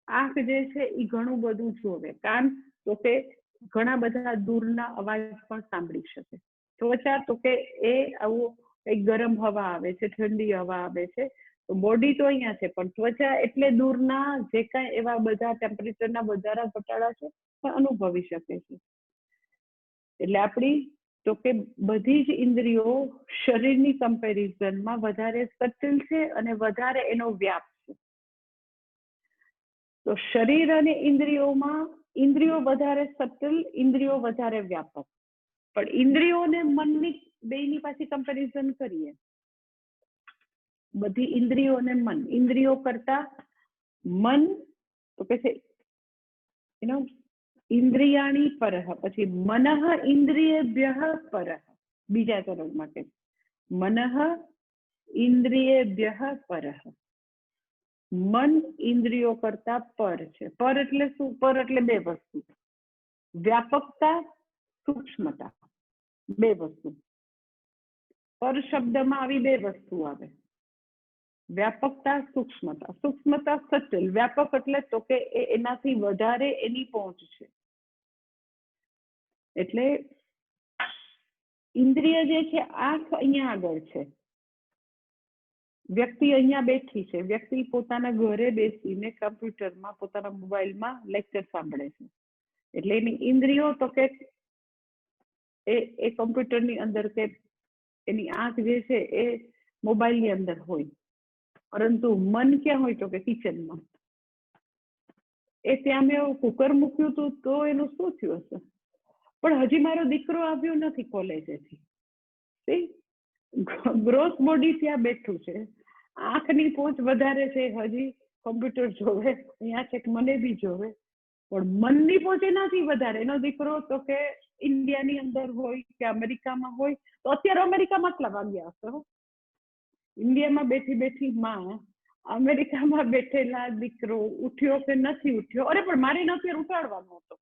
આંખ જે છે એ ઘણું બધું જોવે, કાન તો કે ઘણા બધા દૂરના અવાજ પણ સાંભળી શકે, ત્વચા તો કે એ આવું એક ગરમ હવા આવે છે, ઠંડી હવા આવે છે, તો બોડી તો અહીંયા છે, પણ ત્વચા એટલે દૂરના જે કાંઈ એવા બધા ટેમ્પરેચરના વધારા ઘટાડા છે પણ અનુભવી શકે છે. એટલે આપણી તો કે બધી જ ઇન્દ્રિયો શરીરની કમ્પેરિઝનમાં વધારે સટલ છે અને વધારે એનો વ્યાપ છે. તો શરીર અને ઇન્દ્રિયોમાં ઇન્દ્રિયો વધારે સટલ, ઇન્દ્રિયો વધારે વ્યાપક. પણ ઇન્દ્રિયો અને મનની બેની પાછી કમ્પેરિઝન કરીએ, બધી ઇન્દ્રિયો અને મન, ઇન્દ્રિયો કરતા મન તો કે છે ઇન્દ્રિયાણી પરઃ, પછી મનઃ ઇન્દ્રિયેભ્યઃ પરઃ, બીજા ચરણ માટે મનઃ ઇન્દ્રિયેભ્યઃ પરઃ. મન ઇન્દ્રિયો કરતા પર છે. પર એટલે શું? પર એટલે બે વસ્તુ, વ્યાપકતા, સૂક્ષ્મતા, બે વસ્તુ. પર શબ્દમાં આવી બે વસ્તુ આવે, વ્યાપકતા, સૂક્ષ્મતા. સૂક્ષ્મતા સચલ, વ્યાપક એટલે તો કે એનાથી વધારે એની પહોંચ છે. એટલે ઇન્દ્રિય જે છે, આંખ અહીંયા આગળ છે, વ્યક્તિ અહીંયા બેઠી છે, વ્યક્તિ પોતાના ઘરે બેસીને કમ્પ્યુટરમાં, પોતાના મોબાઈલમાં લેક્ચર સાંભળે છે. એટલે એની ઇન્દ્રિયો તો કે એ કમ્પ્યુટરની અંદર કે એની આંખ જે છે એ મોબાઈલની અંદર હોય, પરંતુ મન ક્યાં હોય? તો કે કિચનમાં. એ ત્યાં મેં કુકર મૂક્યું હતું તો એનું શું થયું હશે? પણ હજી મારો દીકરો આવ્યો નથી કોલેજેથી, ગ્રોસ બોડી ત્યાં બેઠું છે, આંખની પહોંચ વધારે છે, હજી કમ્પ્યુટર જોવે, અહીંયા છે મને બી જોવે, પણ મનની પહોંચ એનાથી વધારે. એનો દીકરો તો કે ઇન્ડિયાની અંદર હોય કે અમેરિકામાં હોય, તો અત્યારે અમેરિકામાં આટલા વાગ્યા હશે. ઇન્ડિયામાં બેઠી બેઠી માં અમેરિકામાં બેઠેલા દીકરો ઉઠ્યો કે નથી ઉઠ્યો? અરે પણ મારે અત્યારે ઉઠાડવાનો હતો,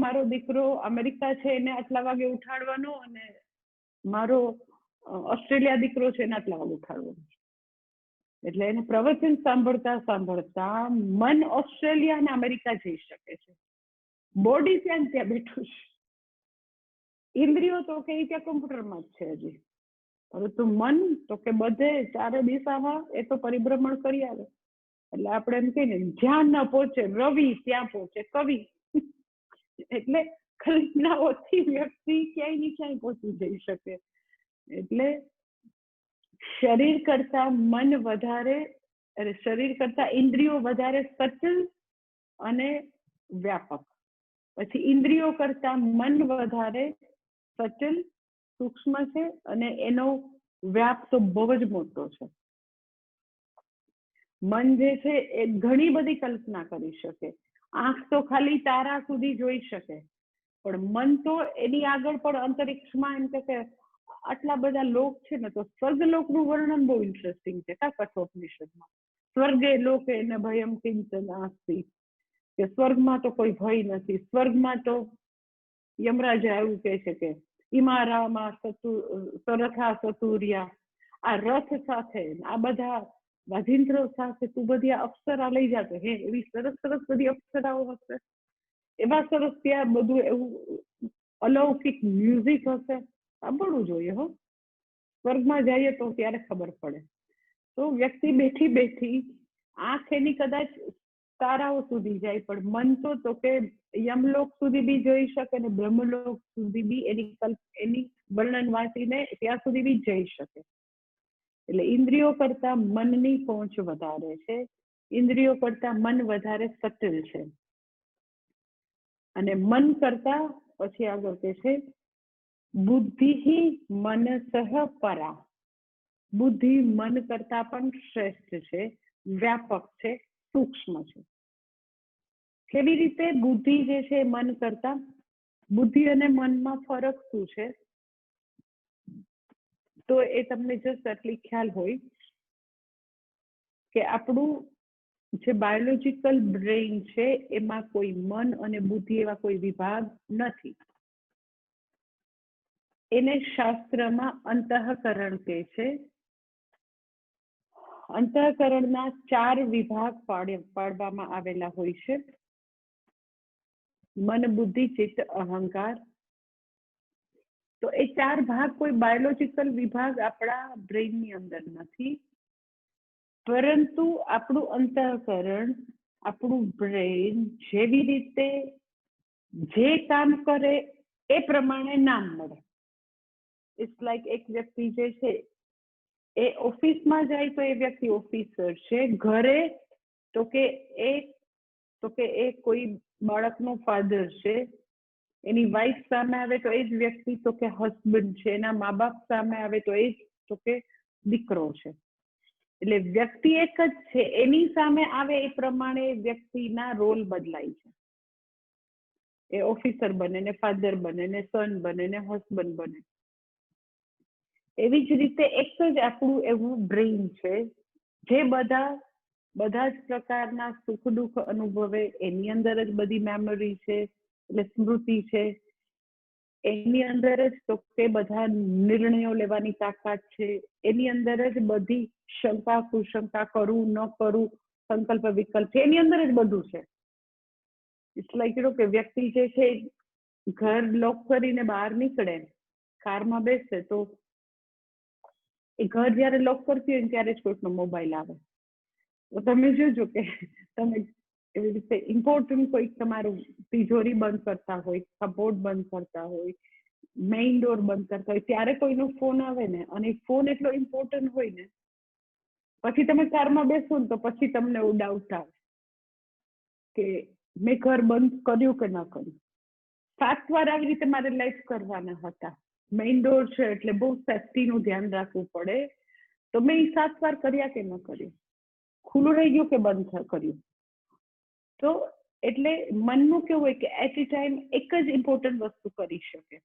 મારો દીકરો અમેરિકા છે એને આટલા વાગે ઉઠાડવાનો, અને મારો ઓસ્ટ્રેલિયા દીકરો છે એને આટલા વાગે ઉઠાડવાનો. એટલે એને પ્રવચન સાંભળતા સાંભળતા મન ઓસ્ટ્રેલિયા અને અમેરિકા જઈ શકે છે, બોડી ત્યાં બેઠું છે. ઇન્દ્રિયો તો કે ત્યાં કમ્પ્યુટરમાં જ છે હજી, પરંતુ મન તો કે બધે ચારે દિશામાં એ તો પરિભ્રમણ કરી આવે. એટલે આપણે એમ કહીએ ને, જ્યાં ન પહોંચે રવિ ત્યાં પહોંચે કવિ. એટલે કલ્પનાઓથી વ્યક્તિ ક્યાંય ને ક્યાંય પહોંચી જઈ શકે. એટલે શરીર કરતા મન વધારે, શરીર કરતા ઇન્દ્રિયો વધારે સચલ અને વ્યાપક. પછી ઇન્દ્રિયો કરતા મન વધારે સચલ, સૂક્ષ્મ છે, અને એનો વ્યાપ તો બહુ જ મોટો છે. મન જે છે એ ઘણી બધી કલ્પના કરી શકે. આંખ તો ખાલી તારા સુધી જોઈ શકે, પણ મન તો એની આગળ પણ અંતરિક્ષમાં એમ કે આટલા બધા લોક છે ને, તો સ્વર્ગલોકનું વર્ણન બહુ ઇન્ટરેસ્ટિંગ છે કઠોપનિષદમાં. સ્વર્ગે લોકે ન ભયમ કિંચન નાસ્તિ, કે સ્વર્ગમાં તો કોઈ ભય નથી. સ્વર્ગમાં તો યમરાજા એવું કહે છે કે ઇમારામાં સરથા સતુર્યા, આ રથ સાથે આ બધા વાજિંત્રો સાથે તું બધી આ અપ્સરા લઈ જાતો, હે એવી સરસ સરસ બધી અપ્સરાઓ હશે, એવા સરસ ત્યાં બધું એવું અલૌકિક મ્યુઝિક હશે. સાંભળવું જોઈએ હો, સ્વર્ગમાં જઈએ તો ત્યારે ખબર પડે. તો વ્યક્તિ બેઠી બેઠી આંખ એની કદાચ તારાઓ સુધી જાય, પણ મન તો કે યમલોક સુધી બી જોઈ શકે ને બ્રહ્મલોક સુધી બી એની વર્ણન વાંચીને ત્યાં સુધી બી જઈ શકે. એટલે ઇન્દ્રિયો કરતા મનની પહોંચ વધારે છે, ઇન્દ્રિયો કરતા મન વધારે સચલ છે. અને મન કરતા પછી આગળ કે છે બુદ્ધિ મનસઃ પરા. બુદ્ધિ મન કરતા પણ શ્રેષ્ઠ છે, વ્યાપક છે, સૂક્ષ્મ છે. કેવી રીતે બુદ્ધિ જે છે મન કરતા? બુદ્ધિ અને મનમાં ફરક શું છે? તો એ તમને જસ્ટ આટલી ખ્યાલ હોય કે આપણું જે બાયોલોજીકલ બ્રેઇન છે એમાં કોઈ મન અને બુદ્ધિ એવા કોઈ વિભાગ નથી. એને શાસ્ત્રમાં અંતઃકરણ કહે છે. અંતઃકરણના 4 વિભાગ પાડવામાં આવેલા હોય છે: મન, બુદ્ધિ, ચિત્ત, અહંકાર. તો એ 4 ભાગ કોઈ બાયોલોજીકલ વિભાગ આપણા બ્રેઇનની અંદર નથી, પરંતુ આપણું અંતઃકરણ, આપણું બ્રેઇન જેવી રીતે જે કામ કરે એ પ્રમાણે નામ મળે. ઇટ્સ લાઈક એક વ્યક્તિ જે છે એ ઓફિસમાં જાય તો એ વ્યક્તિ ઓફિસર છે, ઘરે તો કે એ કોઈ બાળકનો ફાધર છે, એની વાઈફ સામે આવે તો એ જ વ્યક્તિ તો કે હસબન્ડ છે, એના મા બાપ સામે આવે તો એ જ તો કે દીકરો છે. એટલે વ્યક્તિ એક જ છે, એની સામે આવે એ પ્રમાણે વ્યક્તિના રોલ બદલાય છે. એ ઓફિસર બને ને ફાધર બને ને સન બને ને હસબન્ડ બને. એવી જ રીતે એક જ આપણું એવું બ્રેઇન છે જે બધા જ પ્રકારના સુખ દુઃખ અનુભવે, એની અંદર જ બધી મેમરી છે, એટલે સ્મૃતિ છે, એની અંદર જ તો કે બધા નિર્ણયો લેવાની તાકાત છે, એની અંદર જ બધી શંકા કુશંકા, કરવું ન કરવું, સંકલ્પ વિકલ્પ છે, એની અંદર જ બધું છે. ઇટ્સ લાઈક કે વ્યક્તિ જે છે ઘર લોક કરીને બહાર નીકળે, કારમાં બેસે તો એ ઘર જયારે લોક કરતી હોય ત્યારે જ કોઈકનો મોબાઈલ આવે. તો તમે જોજો કે તમે એવી રીતે ઇમ્પોર્ટન્ટ કોઈક તમારું તિજોરી બંધ કરતા હોય, કપબોર્ડ બંધ કરતા હોય, મેઇન ડોર બંધ કરતા હોય, ત્યારે કોઈનો ફોન આવે ને, અને ફોન એટલો ઇમ્પોર્ટન્ટ હોય ને, પછી તમે કારમાં બેસો ને તો પછી તમને એવું ડાઉટ આવે કે મેં ઘર બંધ કર્યું કે ન કર્યું. 7 વાર આવી રીતે મારે લાઈફ કરવાના હતા. મેઇન ડોર છે એટલે બહુ સેફ્ટીનું ધ્યાન રાખવું પડે, તો મેં 7 વાર કર્યા કે ન કર્યું, ખુલ્લું રહી ગયું કે બંધ કર્યું. તો એટલે મનનું કેવું હોય કે એટ એ ટાઈમ એક જ ઇમ્પોર્ટન્ટ વસ્તુ કરી શકે.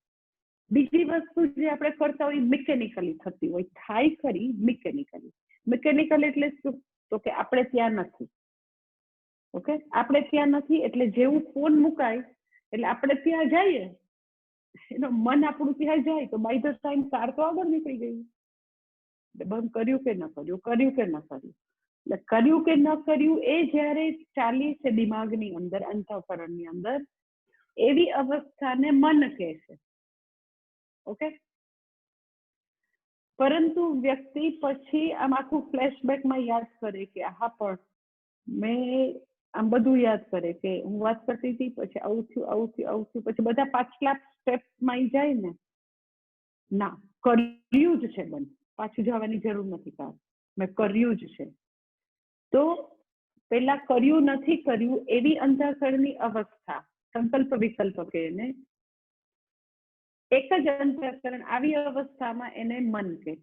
બીજી વસ્તુ જે આપણે કરતા હોય મિકેનિકલી થતી હોય, થાય ખરી મિકેનિકલી. મિકેનિકલ એટલે શું? તો કે આપણે ત્યાં નથી. ઓકે, આપણે ત્યાં નથી એટલે જેવું ફોન મુકાય એટલે આપણે ત્યાં જઈએ, એનો મન આપણું ત્યાં જાય તો બાય ધ ટાઈમ કાર તો આગળ નીકળી ગઈ. બંધ કર્યું કે ન કર્યું, કર્યું કે ન કર્યું. એટલે કર્યું કે ન કર્યું એ જ્યારે ચાલી છે દિમાગની અંદર, અંતઃકરણની અંદર, એવી અવસ્થાને મન કહે છે. ઓકે, પરંતુ વ્યક્તિ પછી આમ આખું ફ્લેશબેકમાં યાદ કરે કે હા પણ મેં આમ બધું યાદ કરે કે હું વાત કરતી હતી, પછી આવું થયું, આવું થયું, આવું થયું, પછી બધા પાછલા સ્ટેપમાં જાય ને, ના કર્યું જ છે બંધ, પાછું જવાની જરૂર નથી, કાર મેં કર્યું જ છે. તો પેલા કર્યું નથી કર્યું એવી અંતઃકરણની અવસ્થા, સંકલ્પ વિકલ્પ કે એને એક જ અંતઃકરણ, આવી અવસ્થામાં એને મન કે.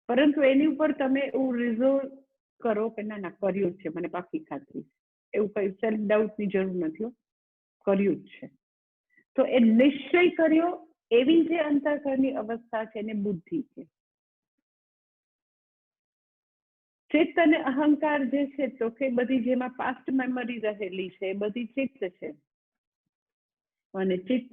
પરંતુ એની ઉપર તમે એવું રિઝોલ્વ કરો કે ના ના કર્યું જ છે, મને પાકી ખાતરી છે, એવું કઈ સેલ્ફ ડાઉટની જરૂર નથી, કર્યું જ છે. તો એ નિશ્ચય કર્યો એવી જે અંતઃકરણની અવસ્થા છે એને બુદ્ધિ છે. ચિત્ત અને અહંકાર જે છે તો કે બધી જેમાં પાસ્ટ મેમરી રહેલી છે એ બધી ચિત્ત છે. અને ચિત્ત,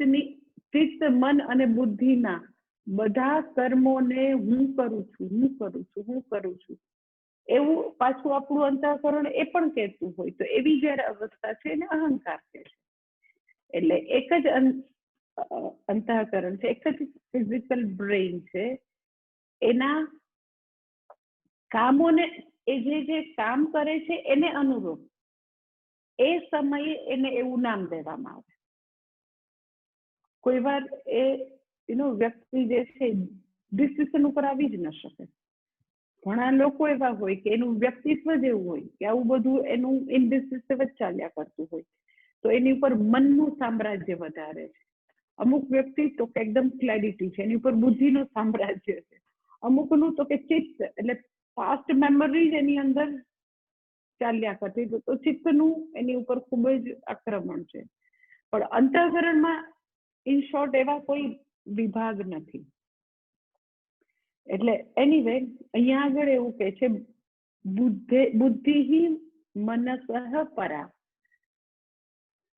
મન અને બુદ્ધિના બધા કર્મોને હું કરું છું એવું પાછું આપણું અંતઃકરણ એ પણ કહેતું હોય. તો એવી જયારે અવસ્થા છે એને અહંકાર કહે છે. એટલે એક જ અંતઃકરણ છે, એક જ ફિઝિકલ બ્રેઇન છે, એના કામોને, એ જે કામ કરે છે એને અનુરૂપ એ સમયે એને એવું નામ દેવામાં આવે. કોઈ વાર એ વ્યક્તિ જે છે ડિસિઝન ઉપર આવી જ ન શકે. ઘણા લોકો એવા હોય કે એનું વ્યક્તિત્વ જ એવું હોય કે આવું બધું એનું ઇનડિસિસિવ જ ચાલ્યા કરતું હોય, તો એની ઉપર મનનું સામ્રાજ્ય વધારે છે. અમુક વ્યક્તિ તો કે એકદમ ક્લેરિટી છે, એની ઉપર બુદ્ધિનું સામ્રાજ્ય છે. અમુકનું તો કે ચિત્ત, એટલે પાસ્ટ મેમરી એની અંદર ચાલ્યા કરતી, તો ચિત્તનું એની ઉપર ખૂબ જ આક્રમણ છે. પણ અંતઃકરણમાં ઇન શોર્ટ એવા કોઈ વિભાગ નથી. એટલે એનીવે અહીંયા આગળ એવું કે છે બુદ્ધિ મનસઃ પરા.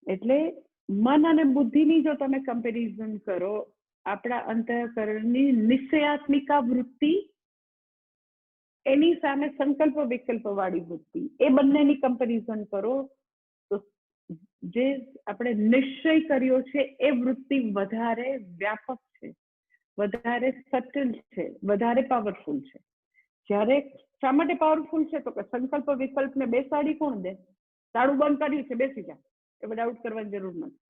એટલે મન અને બુદ્ધિની જો તમે કમ્પેરિઝન કરો, આપણા અંતઃકરણની નિશ્ચયાત્મિકા વૃત્તિ એની સામે સંકલ્પ વિકલ્પ વાળી વૃત્તિ, એ બંનેની કમ્પેરિઝન કરો તો જે આપણે નિશ્ચય કર્યો છે એ વૃત્તિ વધારે વ્યાપક છે, વધારે સટલ છે, વધારે પાવરફુલ છે. જ્યારે શા માટે પાવરફુલ છે? તો કે સંકલ્પ વિકલ્પને બેસાડી કોણ દે? તાળું બંધ કર્યું છે, બેસી જા, એ ડાઉટ કરવાની જરૂર નથી.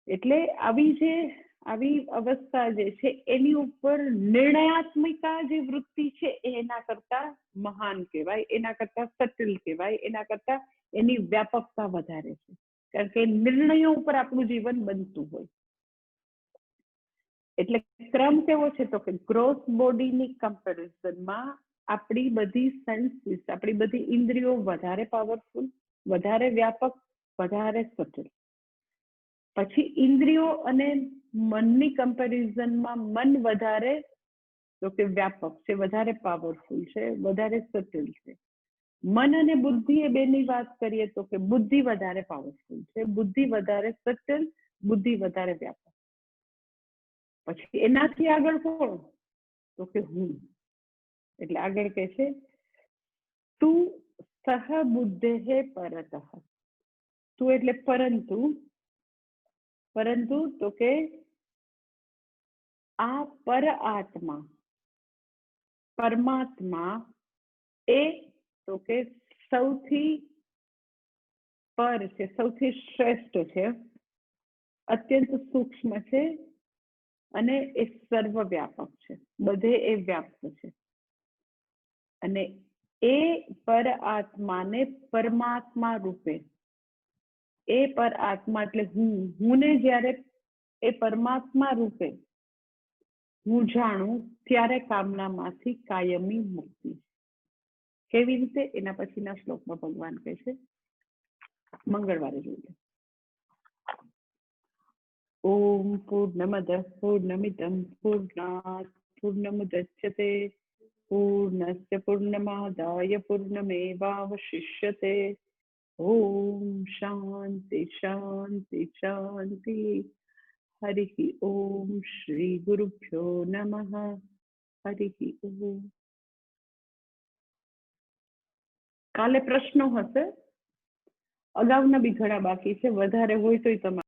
એટલે આવી અવસ્થા જે છે એની ઉપર નિર્ણયાત્મિકા જે વૃત્તિ છે એ એના કરતા મહાન કહેવાય, એના કરતા સટિલ કહેવાય, એના કરતા એની વ્યાપકતા વધારે છે, કારણ કે નિર્ણયો ઉપર આપણું જીવન બનતું હોય. એટલે ક્રમ કેવો છે તો કે ગ્રોસ બોડીની કમ્પેરિઝનમાં આપણી બધી સેન્સીસ, આપણી બધી ઇન્દ્રિયો વધારે પાવરફુલ, વધારે વ્યાપક, વધારે સચલ. પછી ઇન્દ્રિયો અને મનની કમ્પેરિઝનમાં મન વધારે તો કે વ્યાપક છે, વધારે પાવરફુલ છે, વધારે સચલ છે. મન અને બુદ્ધિ એ બેની વાત કરીએ તો કે બુદ્ધિ વધારે પાવરફુલ છે, બુદ્ધિ વધારે સચલ, બુદ્ધિ વધારે વ્યાપક. પછી એનાથી આગળ કોણ તો કે હું. એટલે આગળ કે છે તું સહ બુદ્ધે પરતઃ. તું એટલે પરંતુ, પરંતુ તો કે આ પર આત્મા, પરમાત્મા એ તો કે સૌથી પર છે, સૌથી શ્રેષ્ઠ છે, અત્યંત સૂક્ષ્મ છે અને એ સર્વવ્યાપક છે, બધે એ વ્યાપ્ત છે. અને એ પર આત્માને પરમાત્મા રૂપે, એ પર આત્મા એટલે હું ને જ્યારે એ પરમાત્મા રૂપે હું જાણું ત્યારે કામનામાંથી કાયમી મુક્તિ. કેવી રીતે? એના પછીના શ્લોકમાં ભગવાન કહે છે, મંગળવારે જોઈએ. ઓમ પૂર્ણમદ પૂર્ણમિદં પૂર્ણાત પૂર્ણમુદચ્યતે પૂર્ણસ્ય પૂર્ણમાદાય પૂર્ણમેવાવશિષ્યતે. ઓમ શાંતિ શાંતિ શાંતિ. હરિ ઓમ શ્રી ગુરુભ્યો નમઃ. હરિ ઓમ. કાલે પ્રશ્નો હશે, અગાઉના બી ઘણા બાકી છે, વધારે હોય તો તમારે